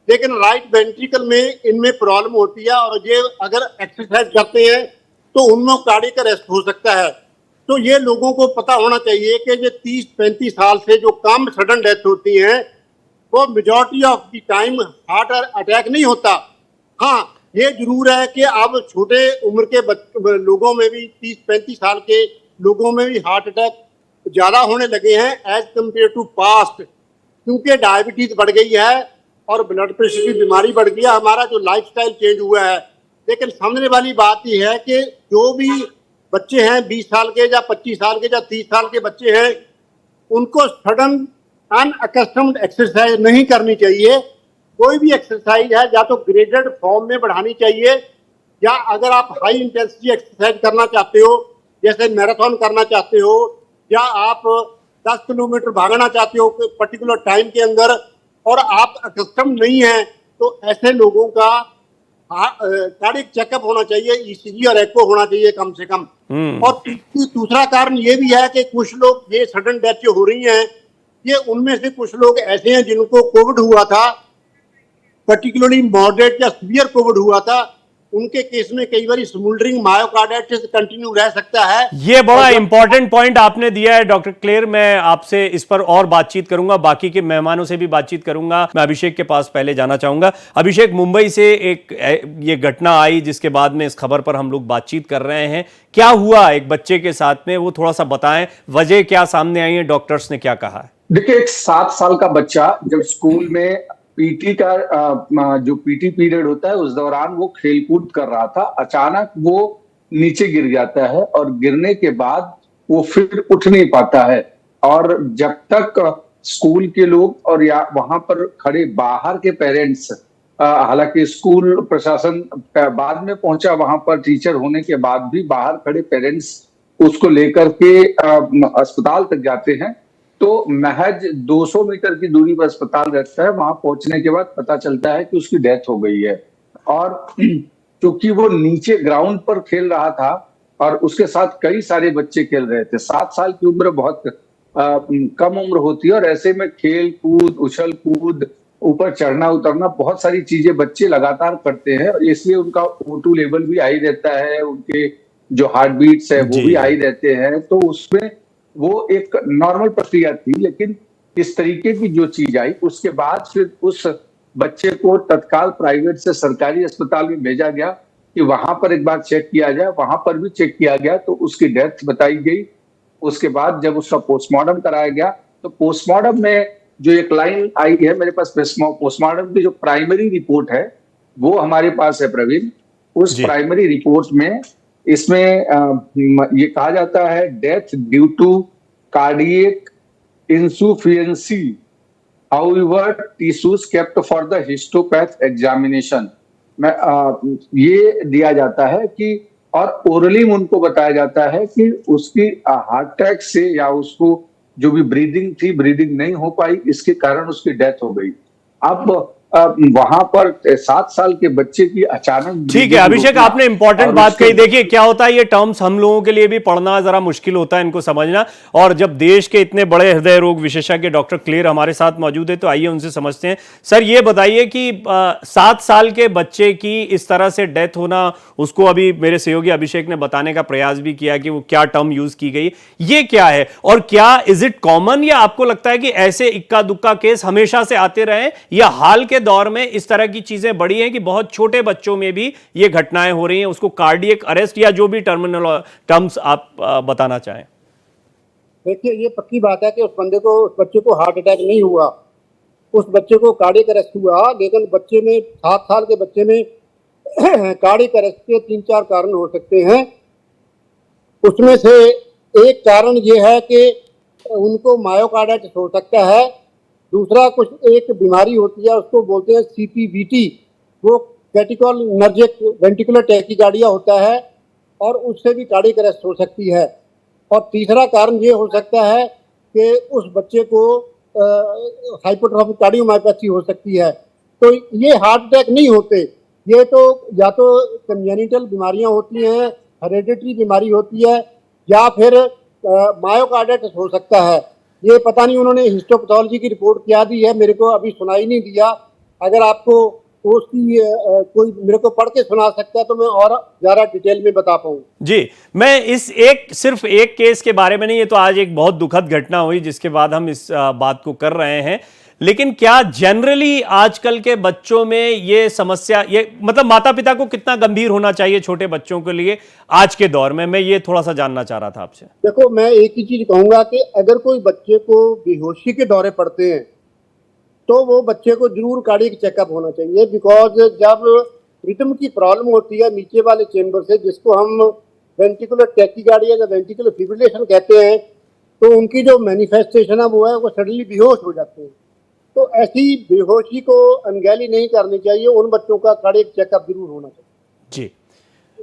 लेकिन राइट वेंट्रिकल में इनमें प्रॉब्लम होती है, और ये अगर एक्सरसाइज करते हैं तो उनमें कार्डियक अरेस्ट हो सकता है। तो ये लोगों को पता होना चाहिए कि ये 30-35 साल से जो कम सडन डेथ होती है वो majority of the time heart attack नहीं होता। हाँ, ये जरूर है कि अब छोटे उम्र के लोगों में भी, 30-35 साल के लोगों में भी हार्ट अटैक ज्यादा होने लगे हैं एज कम्पेयर टू पास्ट, क्योंकि डायबिटीज बढ़ गई है और ब्लड प्रेशर की बीमारी बढ़ गई है। हमारा जो लाइफस्टाइल चेंज हुआ है। लेकिन समझने वाली बात यह है कि जो भी बच्चे हैं 20 साल के या 25 साल के या 30 साल के बच्चे हैं, उनको सडन अनअकस्टम्ड एक्सरसाइज नहीं करनी चाहिए। कोई भी एक्सरसाइज है या तो ग्रेडेड फॉर्म में बढ़ानी चाहिए, या अगर आप हाई इंटेंसिटी एक्सरसाइज करना चाहते हो, जैसे मैराथन करना चाहते हो, या आप 10 किलोमीटर भागना चाहते हो पर्टिकुलर टाइम के अंदर, और आप अकस्टम्ड नहीं है, तो ऐसे लोगों का कार्डियक चेकअप होना चाहिए, ईसीजी और एको होना चाहिए कम से कम। और दूसरा कारण ये भी है कि कुछ लोग, ये सडन डेथ जो हो रही है, ये उनमें से कुछ लोग ऐसे हैं जिनको कोविड हुआ था, पर्टिकुलरली मॉडरेट या सीवियर कोविड हुआ था। उनके केस में कई बार स्मोल्डरिंग मायोकार्डाइटिस कंटिन्यू रह सकता है। ये बड़ा इंपॉर्टेंट पॉइंट आपने दिया है डॉक्टर क्लेयर। मैं आपसे इस पर और बातचीत करूंगा, बाकी के मेहमानों से भी बातचीत करूंगा। मैं अभिषेक के पास पहले जाना चाहूंगा। अभिषेक, मुंबई से एक ये घटना आई जिसके बाद में इस खबर पर हम लोग बातचीत कर रहे हैं। क्या हुआ एक बच्चे के साथ में, वो थोड़ा सा बताएं, वजह क्या सामने आई है, डॉक्टर्स ने क्या कहा है? देखिए, एक 7 साल का बच्चा जब स्कूल में पीटी का जो पीटी पीरियड होता है उस दौरान वो खेलकूद कर रहा था, अचानक वो नीचे गिर जाता है, और गिरने के बाद वो फिर उठ नहीं पाता है। और जब तक स्कूल के लोग और या वहां पर खड़े बाहर के पेरेंट्स, हालांकि स्कूल प्रशासन बाद में पहुंचा वहां पर, टीचर होने के बाद भी बाहर खड़े पेरेंट्स उसको लेकर के अस्पताल तक जाते हैं, तो महज 200 मीटर की दूरी पर अस्पताल रहता है। वहां पहुंचने के बाद पता चलता है कि उसकी डेथ हो गई है। और क्योंकि वो नीचे ग्राउंड पर खेल रहा था और उसके साथ कई सारे बच्चे खेल रहे थे, 7 साल की उम्र बहुत कम उम्र होती है, और ऐसे में खेल कूद, उछल कूद, ऊपर चढ़ना उतरना, बहुत सारी चीजें बच्चे लगातार करते हैं, और इसलिए उनका O2 लेवल भी हाई रहता है, उनके जो हार्ट बीट्स है वो भी हाई रहते हैं। तो उसमें वो एक नॉर्मल प्रक्रिया थी, लेकिन इस तरीके की जो चीज आई उसके बाद फिर उस बच्चे को तत्काल प्राइवेट से सरकारी अस्पताल में भेजा गया कि वहां पर एक बार चेक किया जाए। वहां पर भी चेक किया गया तो उसकी डेथ बताई गई। उसके बाद जब उसका पोस्टमार्टम कराया गया तो पोस्टमार्टम में जो एक लाइन आई है मेरे पास, पोस्टमार्टम की जो प्राइमरी रिपोर्ट है वो हमारे पास है प्रवीण। उस प्राइमरी रिपोर्ट में इसमें ये कहा जाता है death due to cardiac insufficiency, however tissues kept for the histopath examination में ये दिया जाता है कि, और ओरली उनको बताया जाता है कि उसकी हार्ट अटैक से या उसको जो भी ब्रीदिंग थी, ब्रीदिंग नहीं हो पाई, इसके कारण उसकी डेथ हो गई। अब वहां पर 7 साल के बच्चे की अचानक, ठीक है अभिषेक, आपने इंपॉर्टेंट बात कही। देखिए क्या होता है, ये टर्म्स हम लोगों के लिए भी पढ़ना जरा मुश्किल होता है, इनको समझना। और जब देश के इतने बड़े हृदय रोग विशेषज्ञ डॉक्टर क्लेर हमारे साथ मौजूद है, तो आइए उनसे समझते हैं। सर ये बताइए कि 7 साल के बच्चे की इस तरह से डेथ होना, उसको अभी मेरे सहयोगी अभिषेक ने बताने का प्रयास भी किया कि वो क्या टर्म यूज की गई, ये क्या है और क्या इज इट कॉमन, या आपको लगता है कि ऐसे इक्का दुक्का केस हमेशा से आते रहे, या हाल के दौर में इस तरह की चीजें बढ़ी हैं कि बहुत छोटे बच्चों में भी ये घटनाएं हो रही हैं, उसको कार्डियक अरेस्ट या जो भी टर्म्स आप बताना चाहें? देखिए ये पक्की बात है कि उस बच्चे को हार्ट अटैक नहीं हुआ, उस बच्चे को कार्डियक अरेस्ट हुआ। लेकिन बच्चे में 7 साल के बच्चे में कार्डियक अरेस्ट के 3-4 कारण हो सकते हैं। उसमें से एक कारण ये है कि उनको मायोकार्डाइटिस हो सकता है। दूसरा कुछ एक बीमारी होती है, उसको बोलते हैं CPVT, वो कैटेकोलिनर्जिक वेंटिकुलर टैकीकार्डिया होता है, और उससे भी कार्डियक अरेस्ट हो सकती है। और तीसरा कारण ये हो सकता है कि उस बच्चे को हाइपोट्रोफिक कार्डियोमायोपैथी हो सकती है। तो ये हार्ट अटैक नहीं होते, ये तो या तो कंजेनिटल बीमारियां होती हैं, हेरेडिटरी बीमारी होती है, या फिर मायोकार्डाइटिस हो सकता है। ये पता नहीं उन्होंने हिस्टोपैथोलॉजी की रिपोर्ट क्या दी है, मेरे को अभी सुनाई नहीं दिया। अगर आपको उसकी कोई मेरे को पढ़ के सुना सकता है तो मैं और ज्यादा डिटेल में बता पाऊँ। जी, मैं इस सिर्फ एक केस के बारे में नहीं, ये तो आज एक बहुत दुखद घटना हुई जिसके बाद हम इस बात को कर रहे हैं, लेकिन क्या जनरली आजकल के बच्चों में ये समस्या, ये मतलब माता पिता को कितना गंभीर होना चाहिए छोटे बच्चों के लिए आज के दौर में, मैं ये थोड़ा सा जानना चाह रहा था आपसे। देखो मैं एक ही चीज कहूंगा कि अगर कोई बच्चे को बेहोशी के दौरे पड़ते हैं तो वो बच्चे को जरूर कार्डियक चेकअप होना चाहिए। बिकॉज जब रिदम की प्रॉब्लम होती है नीचे वाले चेंबर से, जिसको हम वेंटिकुलर टैकीकार्डिया या वेंटिकुलर फिब्रिलेशन कहते हैं, तो उनकी जो मैनिफेस्टेशन है वो है वो सडनली बेहोश हो जाते हैं। तो ऐसी बेहोशी को अनगैली नहीं करनी चाहिए, उन बच्चों का कार्डियक चेकअप जरूर होना चाहिए। जी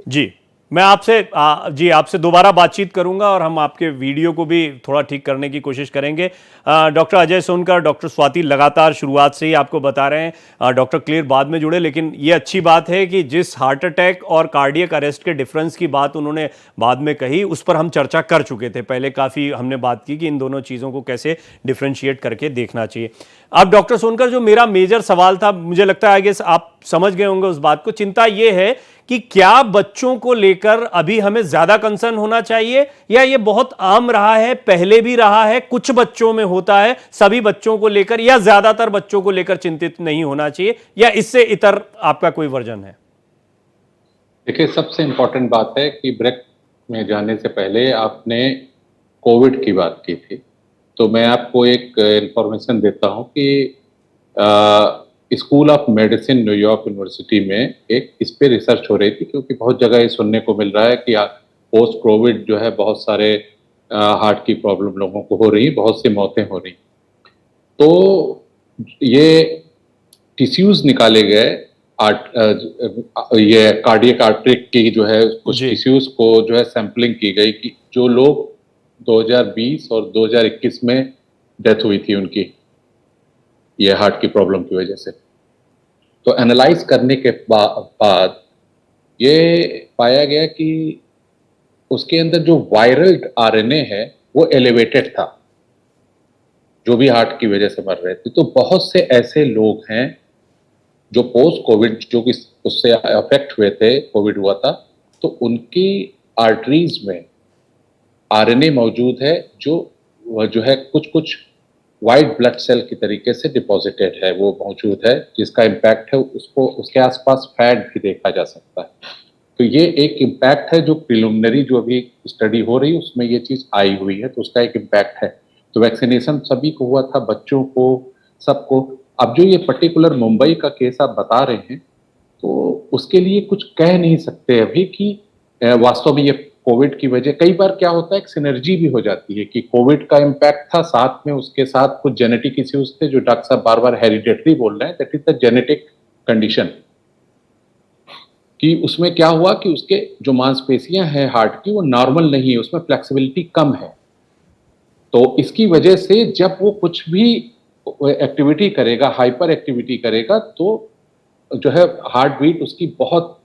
जी, मैं आपसे दोबारा बातचीत करूंगा और हम आपके वीडियो को भी थोड़ा ठीक करने की कोशिश करेंगे। डॉक्टर अजय सोनकर, डॉक्टर स्वाति लगातार शुरुआत से ही आपको बता रहे हैं, डॉक्टर क्लेर बाद में जुड़े, लेकिन ये अच्छी बात है कि जिस हार्ट अटैक और कार्डियक अरेस्ट के डिफरेंस की बात उन्होंने बाद में कही, उस पर हम चर्चा कर चुके थे पहले, काफ़ी हमने बात की कि इन दोनों चीज़ों को कैसे डिफ्रेंशिएट करके देखना चाहिए। अब डॉक्टर सोनकर, जो मेरा मेजर सवाल था, मुझे लगता है आगे आप समझ गए होंगे उस बात को, चिंता ये है कि क्या बच्चों को लेकर अभी हमें ज्यादा कंसर्न होना चाहिए, या ये बहुत आम रहा है, पहले भी रहा है, कुछ बच्चों में होता है, सभी बच्चों को लेकर या ज्यादातर बच्चों को लेकर चिंतित नहीं होना चाहिए, या इससे इतर आपका कोई वर्जन है? देखिए सबसे इंपॉर्टेंट बात है कि ब्रेक में जाने से पहले आपने कोविड की बात की थी, तो मैं आपको एक इंफॉर्मेशन देता हूं कि school of medicine New York university में एक इस पे रिसर्च हो रही थी, क्योंकि बहुत जगह ये सुनने को मिल रहा है कि पोस्ट कोविड जो है बहुत सारे हार्ट की प्रॉब्लम लोगों को हो रही, बहुत सी मौतें हो रही। तो ये टिश्यूज निकाले गए, ये कार्डियक आर्टरी की जो है कुछ टिश्यूज को जो है सैंपलिंग की गई कि जो लोग 2020 और 2021 में डेथ हुई थी उनकी ये हार्ट की प्रॉब्लम की वजह से। तो एनालाइज करने के बाद ये पाया गया कि उसके अंदर जो वायरल आरएनए है वो एलिवेटेड था, जो भी हार्ट की वजह से मर रहे थे। तो बहुत से ऐसे लोग हैं जो पोस्ट कोविड, जो कि उससे अफेक्ट हुए थे, कोविड हुआ था, तो उनकी आर्टरीज में आरएनए मौजूद है, जो है कुछ कुछ वाइट ब्लड सेल की तरीके से डिपॉजिटेड है, वो मौजूद है, जिसका इम्पैक्ट है, उसको उसके आसपास फैट भी देखा जा सकता है। तो ये एक इम्पैक्ट है जो प्रिलिमिनरी जो अभी स्टडी हो रही है उसमें ये चीज आई हुई है, तो उसका एक इम्पैक्ट है। तो वैक्सीनेशन सभी को हुआ था, बच्चों को, सबको। अब जो ये पर्टिकुलर मुंबई का केस आप बता रहे हैं, तो उसके लिए कुछ कह नहीं सकते अभी कि वास्तव में ये कोविड की वजह, कई बार क्या होता है एक सिनर्जी भी हो जाती है कि कोविड का इम्पैक्ट था, साथ में उसके साथ कुछ जेनेटिक इश्यूज थे, जो डॉक्टर साहब बार बार हेरिडेटरी बोल रहे हैं, that is the genetic condition. कि उसमें क्या हुआ कि उसके जो मांसपेशियां हैं हार्ट की वो नॉर्मल नहीं है, उसमें फ्लेक्सिबिलिटी कम है। तो इसकी वजह से जब वो कुछ भी एक्टिविटी करेगा, हाइपर एक्टिविटी करेगा, तो जो है हार्ट बीट उसकी बहुत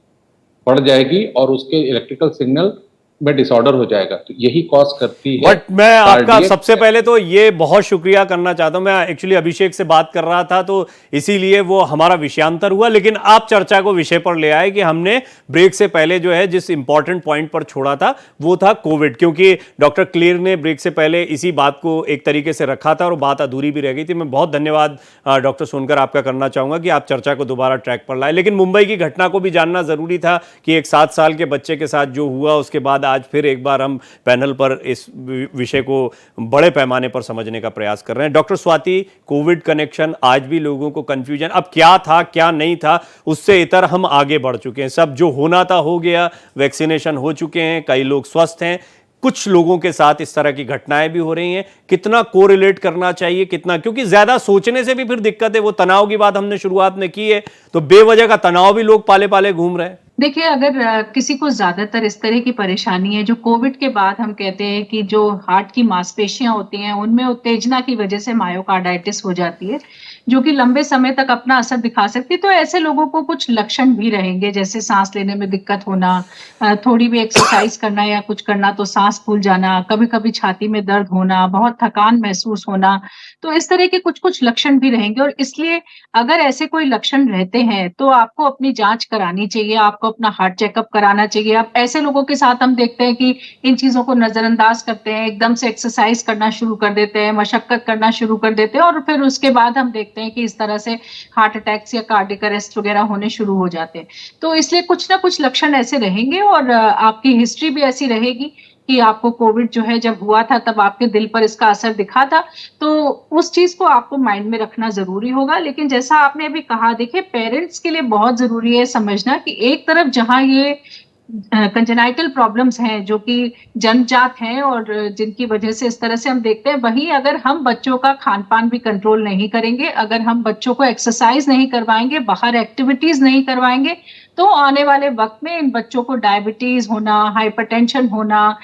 बढ़ जाएगी और उसके इलेक्ट्रिकल सिग्नल में डिसऑर्डर हो जाएगा। तो यही कॉज करती है। बट मैं आपका कार्डियक सबसे पहले तो ये बहुत शुक्रिया करना चाहता हूं। मैं एक्चुअली अभिषेक से बात कर रहा था, तो इसीलिए वो हमारा विषयांतर हुआ, लेकिन आप चर्चा को विषय पर ले आए कि हमने ब्रेक से पहले जो है जिस इंपॉर्टेंट पॉइंट पर छोड़ा था वो था कोविड, क्योंकि डॉक्टर क्लेर ने ब्रेक से पहले इसी बात को एक तरीके से रखा था और बात अधूरी भी रह गई थी। मैं बहुत धन्यवाद डॉक्टर सोनकर आपका करना चाहूंगा कि आप चर्चा को दोबारा ट्रैक पर लाए। लेकिन मुंबई की घटना को भी जानना जरूरी था कि एक 7 साल के बच्चे के साथ जो हुआ, उसके बाद आज फिर एक बार हम पैनल पर इस विषय को बड़े पैमाने पर समझने का प्रयास कर रहे हैं। डॉक्टर स्वाति, कोविड कनेक्शन, आज भी लोगों को कंफ्यूजन, अब क्या था क्या नहीं था, उससे इतर हम आगे बढ़ चुके हैं। सब जो होना था हो गया, वैक्सीनेशन हो चुके हैं, कई लोग स्वस्थ हैं, कुछ लोगों के साथ इस तरह की घटनाएं भी हो रही हैं। कितना कोरिलेट करना चाहिए, कितना, क्योंकि ज्यादा सोचने से भी फिर दिक्कत है। वो तनाव की बात हमने शुरुआत में की है, तो बेवजह का तनाव भी लोग पाले पाले घूम रहे हैं। देखिए, अगर किसी को ज्यादातर इस तरह की परेशानी है, जो कोविड के बाद हम कहते हैं कि जो हार्ट की मांसपेशियां होती हैं उनमें उत्तेजना की वजह से मायोकार्डाइटिस हो जाती है, जो कि लंबे समय तक अपना असर दिखा सकती है। तो ऐसे लोगों को कुछ लक्षण भी रहेंगे, जैसे सांस लेने में दिक्कत होना, थोड़ी भी एक्सरसाइज करना या कुछ करना तो सांस फूल जाना, कभी कभी छाती में दर्द होना, बहुत थकान महसूस होना। तो इस तरह के कुछ कुछ लक्षण भी रहेंगे, और इसलिए अगर ऐसे कोई लक्षण रहते हैं तो आपको अपनी जांच करानी चाहिए, आपको अपना हार्ट चेकअप कराना चाहिए। अब ऐसे लोगों के साथ हम देखते हैं कि इन चीजों को नजरअंदाज करते हैं, एकदम से एक्सरसाइज करना शुरू कर देते हैं, मशक्कत करना शुरू कर देते हैं, और फिर उसके बाद हम देखते हैं कि इस तरह से हार्ट अटैक्स या कार्डियक अरेस्ट वगैरह होने शुरू हो जाते हैं। तो इसलिए कुछ ना कुछ लक्षण ऐसे रहेंगे, और आपकी हिस्ट्री भी ऐसी रहेगी कि आपको कोविड जो है जब हुआ था तब आपके दिल पर इसका असर दिखा था, तो उस चीज को आपको माइंड में रखना जरूरी होगा। लेकिन जैसा आपने अभी कहा, देखिए, पेरेंट्स के लिए बहुत जरूरी है समझना कि एक तरफ जहां ये कंजेनाइटल प्रॉब्लम्स हैं जो कि जन्मजात हैं और जिनकी वजह से इस तरह से हम देखते हैं, वहीं अगर हम बच्चों का खान पान भी कंट्रोल नहीं करेंगे, अगर हम बच्चों को एक्सरसाइज नहीं करवाएंगे, बाहर एक्टिविटीज नहीं करवाएंगे, तो आने वाले वक्त में इन बच्चों को डायबिटीज होना, हाइपरटेंशन होना,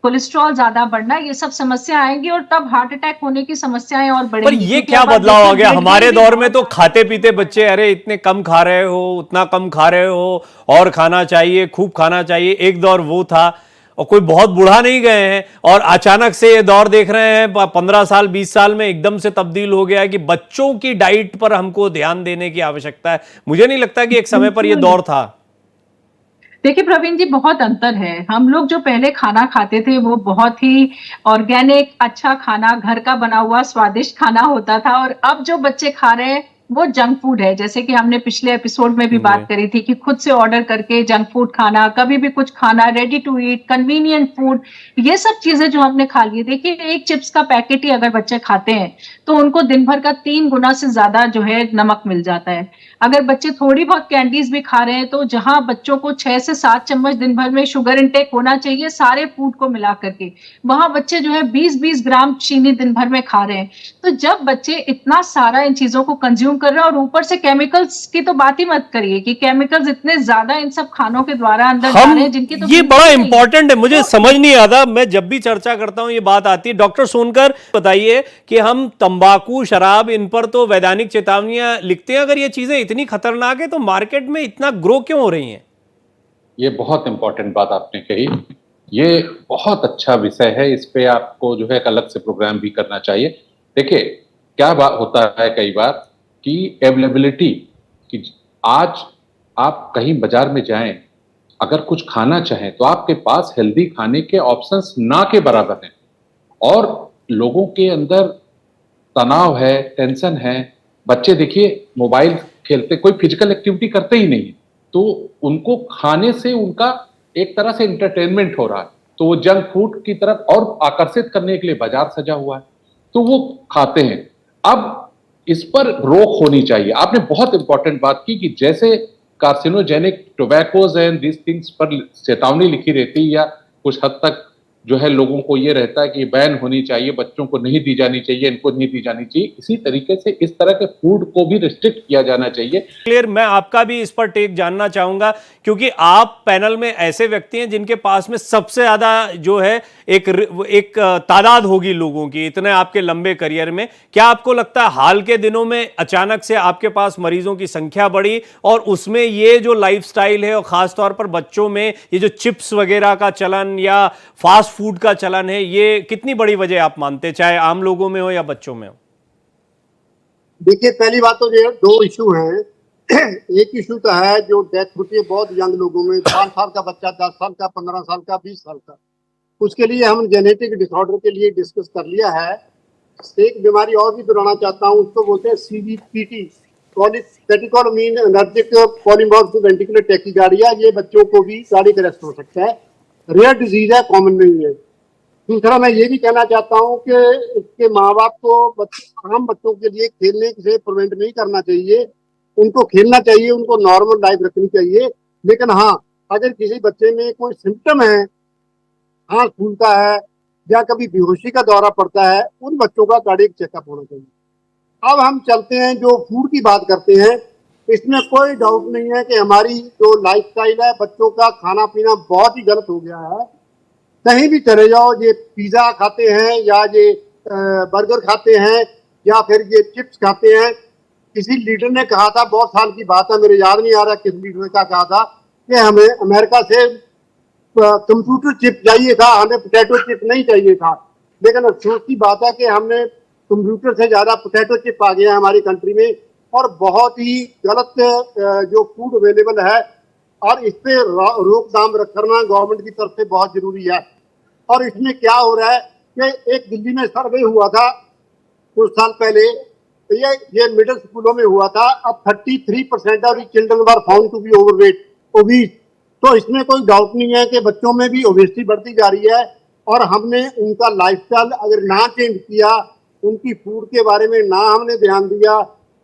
कोलेस्ट्रॉल ज्यादा बढ़ना, ये सब समस्या आएंगी, और तब हार्ट अटैक होने की समस्याएं और पर बढ़ेंगी। ये क्योंकि क्या अब आप बदलाव आ देखिए गया? weight हमारे gain भी दौर में बहुत तो ज्यादा खाते पीते बच्चे, अरे इतने कम खा रहे हो, उतना कम खा रहे हो, और खाना चाहिए, खूब खाना चाहिए, एक दौर वो था। और कोई बहुत बूढ़ा नहीं गए हैं, और अचानक से ये दौर देख रहे हैं 15 साल 20 साल में एकदम से तब्दील हो गया है कि बच्चों की डाइट पर हमको ध्यान देने की आवश्यकता है। मुझे नहीं लगता कि एक समय पर ये दौर था। देखिए प्रवीण जी, बहुत अंतर है। हम लोग जो पहले खाना खाते थे वो बहुत ही ऑर्गेनिक, अच्छा खाना, घर का बना हुआ स्वादिष्ट खाना होता था, और अब जो बच्चे खा रहे हैं वो जंक फूड है। जैसे कि हमने पिछले एपिसोड में भी बात करी थी कि खुद से ऑर्डर करके जंक फूड खाना, कभी भी कुछ खाना, ready to eat, convenient food, ये सब चीजें जो हमने खा ली। देखिए, एक चिप्स का पैकेट ही अगर बच्चे खाते हैं तो उनको दिन भर का 3 गुना से ज्यादा जो है नमक मिल जाता है। अगर बच्चे थोड़ी बहुत कैंडीज भी खा रहे हैं तो जहां बच्चों को 6 से 7 चम्मच दिन भर में शुगर इंटेक होना चाहिए सारे फूड को मिला करके, वहां बच्चे जो है 20-20 ग्राम चीनी दिन भर में खा रहे हैं। तो जब बच्चे इतना सारा इन चीजों को कंज्यूम कर रहे हैं, और ऊपर से केमिकल्स की तो बात ही मत करिए कि केमिकल्स इतने ज्यादा इन सब खानों के द्वारा अंदर जा हम रहे हैं जिनकी तो ये गिनती बड़ा ही नहीं है। इंपॉर्टेंट है, मुझे तो समझ नहीं आता। मैं जब भी चर्चा करता हूं ये बात आती है। डॉक्टर सोनकर, बताइए कि हम तंबाकू, शराब, इन पर तो वैधानिक चेतावनियां लिखते हैं, अगर ये चीजें इतनी खतरनाक है तो मार्केट में इतना ग्रो क्यों हो रही हैं? ये बहुत इंपॉर्टेंट बात आपने कही। ये बहुत अच्छा विषय है, इस पे आपको जो है एक अलग से प्रोग्राम भी करना चाहिए। देखिए, क्या होता है कई बार कि अवेलेबिलिटी, कि आज आप कहीं बाजार में जाएं, अगर कुछ खाना चाहें तो आपके पास हेल्दी खाने के ऑप्शंस ना के बराबर हैं, और लोगों के अंदर तनाव है, टेंशन है। बच्चे देखिए मोबाइल खेलते, कोई फिजिकल एक्टिविटी करते ही नहीं है, तो उनको खाने से उनका एक तरह से एंटरटेनमेंट हो रहा है, तो वो जंक फूड की तरफ और आकर्षित करने के लिए बाजार सजा हुआ है, तो वो खाते हैं। अब इस पर रोक होनी चाहिए। आपने बहुत इंपॉर्टेंट बात की कि जैसे carcinogenic tobaccos and this things पर चेतावनी लिखी रहती है, या कुछ हद तक जो है लोगों को ये रहता है कि बैन होनी चाहिए, बच्चों को नहीं दी जानी चाहिए, इनको नहीं दी जानी चाहिए, इसी तरीके से इस तरह के फूड को भी रिस्ट्रिक्ट किया जाना चाहिए। क्लियर, मैं आपका भी इस पर टेक जानना चाहूंगा, क्योंकि आप पैनल में ऐसे व्यक्ति हैं जिनके पास में सबसे ज्यादा जो है एक तादाद होगी लोगों की, इतने आपके लंबे करियर में। क्या आपको लगता है हाल के दिनों में अचानक से आपके पास मरीजों की संख्या बढ़ी, और उसमें ये जो लाइफस्टाइल है और खासतौर पर बच्चों में ये जो चिप्स वगैरह का चलन या फास्ट फूड का चलन है, ये कितनी बड़ी वजह आप मानते, चाहे आम लोगों में हो या बच्चों में हो? देखिए, पहली बात तो ये दो इशू हैं। एक इशू तो है जो डेथ होती है बहुत यंग लोगों में, 5 साल का बच्चा, 10 साल का, 15 साल का, 20 साल का, उसके लिए हम जेनेटिक डिसऑर्डर के लिए डिस्कस कर लिया है। एक बीमारी और भी दोहराना चाहता हूँ, उसको बोलते हैं CVPT, catecholaminergic polymorphic ventricular tachycardia. ये बच्चों को भी कार्डियक अरेस्ट हो सकता है, रेयर डिजीज है, कॉमन नहीं है। दूसरा, मैं ये भी कहना चाहता हूँ कि इसके माँ बाप को आम बच्चों के लिए खेलने से प्रिवेंट नहीं करना चाहिए, उनको खेलना चाहिए, उनको नॉर्मल लाइफ रखनी चाहिए। लेकिन हाँ, अगर किसी बच्चे में कोई सिम्टम है, हाथ फूलता है या कभी बेहोशी का दौरा पड़ता है, उन बच्चों का कार्डियक चेकअप होना चाहिए। अब हम चलते हैं जो फूड की बात करते हैं, इसमें कोई डाउट नहीं है कि हमारी जो लाइफस्टाइल है, बच्चों का खाना पीना बहुत ही गलत हो गया है। कहीं भी चले जाओ, ये पिज्जा खाते हैं या ये बर्गर खाते हैं या फिर ये चिप्स खाते हैं। किसी लीडर ने कहा था, बहुत साल की बात है, मेरे याद नहीं आ रहा किस लीडर ने कहा था, कि हमें अमेरिका से कंप्यूटर चिप चाहिए था, हमें पोटैटो चिप नहीं चाहिए था। लेकिन अफसोस की बात है कि हमने कंप्यूटर से ज्यादा पोटैटो चिप आ गया हमारी कंट्री में, और बहुत ही गलत जो फूड अवेलेबल है, और इस पे रोकथाम करना गवर्नमेंट की तरफ से बहुत जरूरी है। और इसमें क्या हो रहा है कि एक दिल्ली में सर्वे हुआ था कुछ साल पहले, तो ये मिडिल स्कूलों में हुआ था। अब 33% of children were found to be overweight, obese. तो इसमें कोई डाउट नहीं है कि बच्चों में भी ओबेसिटी बढ़ती जा रही है, और हमने उनका लाइफस्टाइल अगर ना चेंज किया, उनकी फूड के बारे में ना हमने ध्यान दिया,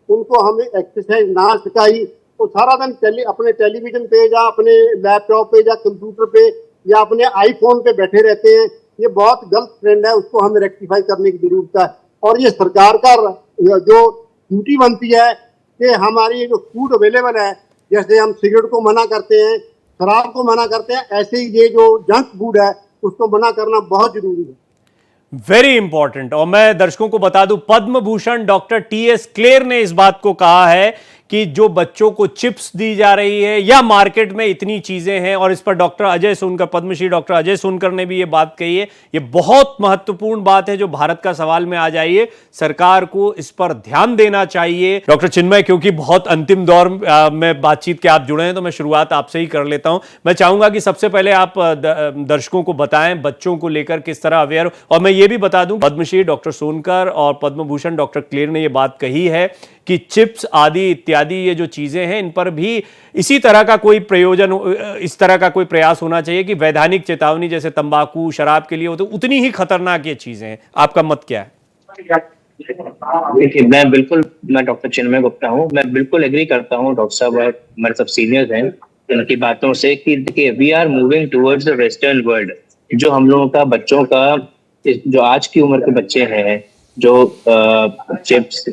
उनको हमें एक्सरसाइज ना सिखाई, तो सारा दिन अपने टेलीविजन पे या अपने लैपटॉप पे या कंप्यूटर पे या अपने आईफोन पे बैठे रहते हैं। ये बहुत गलत ट्रेंड है, उसको हमें रेक्टिफाई करने की जरूरत है। और ये सरकार का जो ड्यूटी बनती है कि हमारी जो फूड अवेलेबल है, जैसे हम सिगरेट को मना करते हैं, शराब को मना करते हैं, ऐसे ही ये जो जंक फूड है उसको मना करना बहुत जरूरी है। Very important. और मैं दर्शकों को बता दूं, पद्म भूषण डॉक्टर टीएस क्लेर ने इस बात को कहा है कि जो बच्चों को चिप्स दी जा रही है या मार्केट में इतनी चीजें हैं, और इस पर डॉक्टर अजय सोनकर, पद्मश्री डॉक्टर अजय सोनकर ने भी ये बात कही है। ये बहुत महत्वपूर्ण बात है जो भारत का सवाल में आ जाई है, सरकार को इस पर ध्यान देना चाहिए। डॉक्टर चिन्मय, क्योंकि बहुत अंतिम दौर में बातचीत के आप जुड़े हैं, तो मैं शुरुआत आपसे ही कर लेता हूं। मैं चाहूंगा कि सबसे पहले आप दर्शकों को बताएं बच्चों को लेकर किस तरह अवेयर, और मैं ये भी बता दूं पद्मश्री डॉक्टर सोनकर और पद्म भूषण डॉक्टर क्लेर ने ये बात कही है कि चिप्स आदि इत्यादि ये जो चीजें हैं, इन पर भी इसी तरह का कोई प्रयोजन, इस तरह का कोई प्रयास होना चाहिए कि वैधानिक चेतावनी जैसे तंबाकू, शराब के लिए हो, तो उतनी ही खतरनाक ये चीजें हैं। आपका मत क्या है? देखिए, मैं डॉक्टर चिन्मय गुप्ता हूँ। मैं बिल्कुल एग्री करता हूँ डॉक्टर साहब और हमारे सब सीनियर्स हैं उनकी बातों से कि देखिए, we are moving towards the western world. जो हम लोगों का बच्चों का, जो आज की उम्र के बच्चे हैं, जो चिप्स,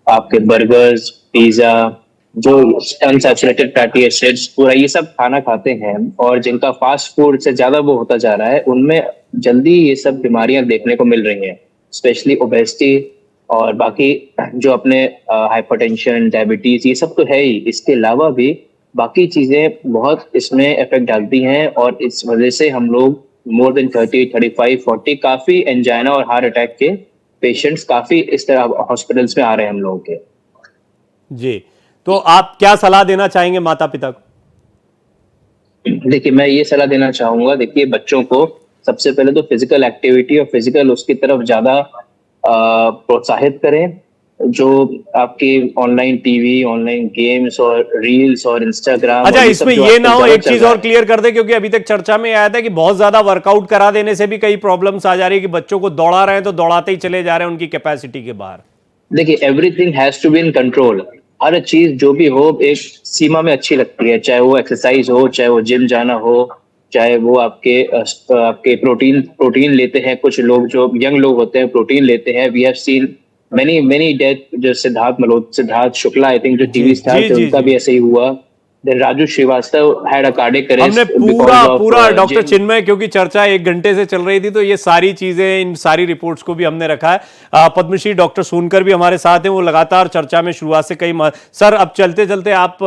आपके बर्गर्स, पिज्जा, जो अनसैचुरेटेड फैटी एसिड्स, पूरा ये सब खाना खाते हैं, और जिनका फास्ट फूड से ज्यादा वो होता जा रहा है, उनमें जल्दी ये सब बीमारियां देखने को मिल रही हैं, स्पेशली ओबेसिटी और बाकी जो अपने हाइपरटेंशन, डायबिटीज, ये सब तो है ही। इसके अलावा भी बाकी चीजें बहुत इसमें इफेक्ट डालती हैं, और इस वजह से हम लोग मोर देन 30, 35, 40 काफी एंजाइना और हार्ट अटैक के पेशेंट्स काफी इस तरह हॉस्पिटल्स में आ रहे हैं हम लोगों के। जी, तो आप क्या सलाह देना चाहेंगे माता पिता को? देखिए, मैं ये सलाह देना चाहूंगा, देखिए बच्चों को सबसे पहले तो फिजिकल एक्टिविटी और फिजिकल उसकी तरफ ज्यादा प्रोत्साहित करें। जो आपके ऑनलाइन टीवी, ऑनलाइन गेम्स और रील्स और इंस्टाग्राम, अच्छा, और इसमें सब जो ये आजकल ना हो, ज्यादा एक चल चीज रहा और है। क्लियर कर दे, क्योंकि अभी तक चर्चा में आया था कि बहुत ज्यादा वर्कआउट करा देने से भी कई प्रॉब्लम्स आ जा रही है कि बच्चों को दौड़ा रहे हैं तो दौड़ाते ही चले जा रहे हैं उनकी कैपेसिटी के बाहर। देखिए, everything has to be in control. हर चीज जो भी हो एक सीमा में अच्छी लगती है, चाहे वो एक्सरसाइज हो, चाहे वो जिम जाना हो, चाहे वो आपके प्रोटीन लेते हैं। कुछ लोग जो यंग लोग होते हैं प्रोटीन लेते हैं। We have seen many death, जो सिद्धार्थ शुक्ला आई थिंक जो जी टीवी स्टार जी थे, जी उनका जी। भी ऐसे ही हुआ। Then Raju Srivastava had a cardiac हमने अरेस्ट पूरा बिकॉज पूरा ऑफ डॉक्टर जिम। चिन्मय, क्योंकि चर्चा 1 घंटे से चल रही थी तो ये सारी चीजें, इन सारी रिपोर्ट्स को भी हमने रखा है। पद्मश्री डॉक्टर सोनकर भी हमारे साथ हैं, वो लगातार चर्चा में शुरुआत से सर, अब चलते चलते आप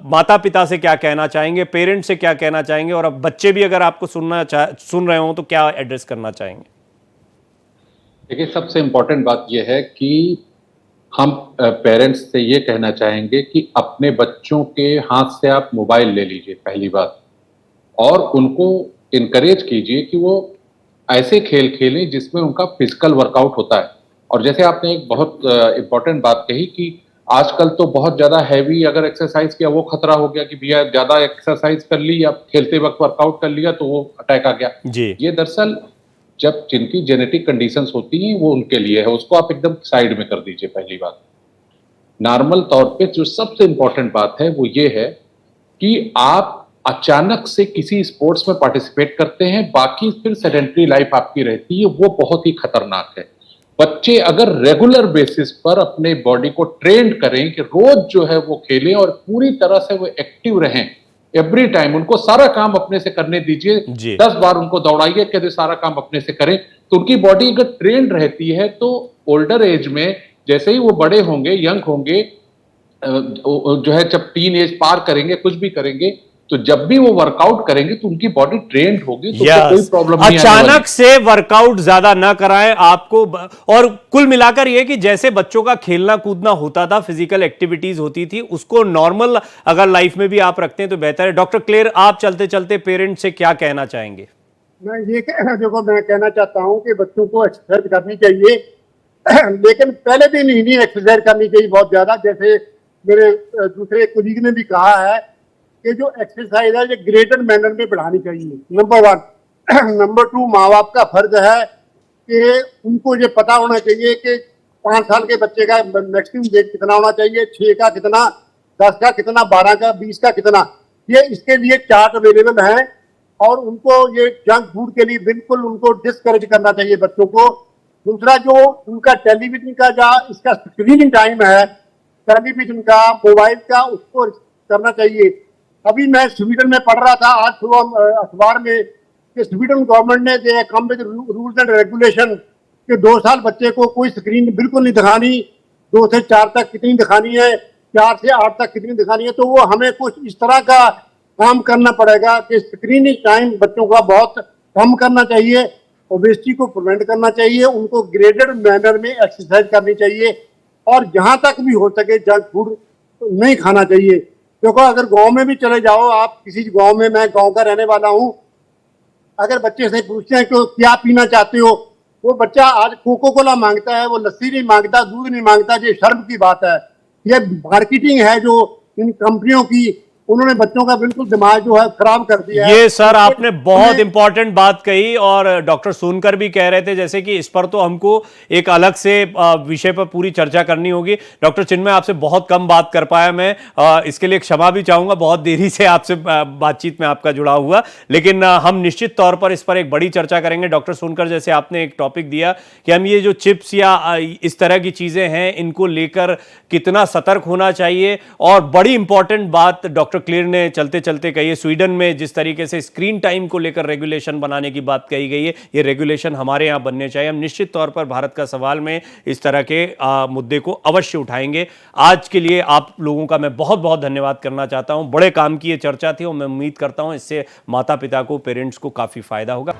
माता पिता से क्या कहना चाहेंगे, पेरेंट्स से क्या कहना चाहेंगे, और अब बच्चे भी अगर आपको सुन रहे हो तो क्या एड्रेस करना चाहेंगे? देखिए, सबसे इम्पोर्टेंट बात यह है कि हम पेरेंट्स से ये कहना चाहेंगे कि अपने बच्चों के हाथ से आप मोबाइल ले लीजिए पहली बात, और उनको इनकरेज कीजिए कि वो ऐसे खेल खेलें जिसमें उनका फिजिकल वर्कआउट होता है। और जैसे आपने एक बहुत इम्पोर्टेंट बात कही कि आजकल तो बहुत ज़्यादा हैवी अगर एक्सरसाइज किया वो खतरा हो गया कि भैया ज़्यादा एक्सरसाइज कर ली या खेलते वक्त वर्कआउट कर लिया तो वो अटैक आ गया। जी ये दरअसल जब जिनकी जेनेटिक कंडीशंस होती हैं वो उनके लिए है, उसको आप एकदम साइड में कर दीजिए पहली बात। नॉर्मल तौर पे जो सबसे इंपॉर्टेंट बात है वो ये है कि आप अचानक से किसी स्पोर्ट्स में पार्टिसिपेट करते हैं, बाकी फिर सेडेंटरी लाइफ आपकी रहती है, वो बहुत ही खतरनाक है। बच्चे अगर रेगुलर बेसिस पर अपने बॉडी को ट्रेन करें कि रोज जो है वो खेलें और पूरी तरह से वो एक्टिव रहें, एवरी टाइम उनको सारा काम अपने से करने दीजिए। जी 10 बार उनको दौड़ाइए, कहते सारा काम अपने से करें, तो उनकी बॉडी अगर ट्रेंड रहती है तो ओल्डर एज में जैसे ही वो बड़े होंगे, यंग होंगे, जो है जब टीन एज पार करेंगे, कुछ भी करेंगे, तो जब भी वो वर्कआउट करेंगे तो उनकी बॉडी ट्रेंड होगी, तो उसको कोई प्रॉब्लम नहीं आने वाली। अचानक से वर्कआउट ज्यादा ना कराएं आपको और कुल मिलाकर ये कि जैसे बच्चों का खेलना कूदना होता था, फिजिकल एक्टिविटीज होती थी, उसको नॉर्मल अगर लाइफ में भी आप रखते हैं तो बेहतर है। डॉक्टर क्लेयर, आप चलते चलते पेरेंट्स से क्या कहना चाहेंगे? मैं ये मैं कहना चाहता हूँ कि बच्चों को एक्सरसाइज करनी चाहिए, लेकिन पहले दिन ही नहीं एक्सरसाइज करनी चाहिए बहुत ज्यादा। जैसे मेरे दूसरे कोलीग ने भी कहा है कि जो एक्सरसाइज है ये ग्रेडेड मैनर में बढ़ानी चाहिए, नंबर 1। नंबर 2, माँ बाप का फर्ज है कि उनको ये पता होना चाहिए कि 5 साल के बच्चे का मैक्सिमम वेट कितना होना चाहिए, 6 का कितना, 10 का कितना, 12 का, 20 का कितना। ये इसके लिए चार्ट अवेलेबल है, और उनको ये जंक फूड के लिए बिल्कुल उनको डिस्करेज करना चाहिए बच्चों को। दूसरा, जो उनका टेलीविजन का जो इसका स्क्रीनिंग टाइम है, टेलीविजन का, मोबाइल का, उसको करना चाहिए। अभी मैं स्वीडन में पढ़ रहा था आज सुबह अखबार में कि स्वीडन गवर्नमेंट ने they came with rules and regulation कि 2 साल बच्चे को कोई स्क्रीन बिल्कुल नहीं दिखानी, 2 से 4 तक कितनी दिखानी है, 4 से 8 तक कितनी दिखानी है। तो वो हमें कुछ इस तरह का काम करना पड़ेगा कि स्क्रीनिंग टाइम बच्चों का बहुत कम करना चाहिए, ओबेसिटी को प्रिवेंट करना चाहिए, उनको ग्रेडेड मैनर में एक्सरसाइज करनी चाहिए, और जहां तक भी हो सके जंक फूड नहीं खाना चाहिए। क्योंकि अगर गांव में भी चले जाओ आप, किसी गांव में, मैं गांव का रहने वाला हूं, अगर बच्चे से पूछते हैं कि क्या पीना चाहते हो, वो बच्चा आज कोको कोला मांगता है, वो लस्सी नहीं मांगता, दूध नहीं मांगता। ये शर्म की बात है। ये मार्केटिंग है जो इन कंपनियों की, उन्होंने बच्चों का बिल्कुल दिमाग जो है खराब कर दिया है। ये सर आपने बहुत इंपॉर्टेंट बात कही, और डॉक्टर सोनकर भी कह रहे थे जैसे कि इस पर तो हमको एक अलग से विषय पर पूरी चर्चा करनी होगी। डॉक्टर चिन्मय, आपसे बहुत कम बात कर पाया मैं, इसके लिए क्षमा भी चाहूंगा, बहुत देरी से आपसे बातचीत में आपका जुड़ा हुआ, लेकिन हम निश्चित तौर पर इस पर एक बड़ी चर्चा करेंगे। डॉक्टर सोनकर, जैसे आपने एक टॉपिक दिया कि हम ये जो चिप्स या इस तरह की चीजें हैं इनको लेकर कितना सतर्क होना चाहिए, और बड़ी इंपॉर्टेंट बात डॉक्टर क्लियर ने चलते चलते कही है, स्वीडन में जिस तरीके से स्क्रीन टाइम को लेकर रेगुलेशन बनाने की बात कही गई है, ये रेगुलेशन हमारे यहां बनने चाहिए। हम निश्चित तौर पर भारत का सवाल में इस तरह के मुद्दे को अवश्य उठाएंगे। आज के लिए आप लोगों का मैं बहुत बहुत धन्यवाद करना चाहता हूं। बड़े काम की ये चर्चा थी और मैं उम्मीद करता हूं इससे माता पिता को, पेरेंट्स को काफी फायदा होगा।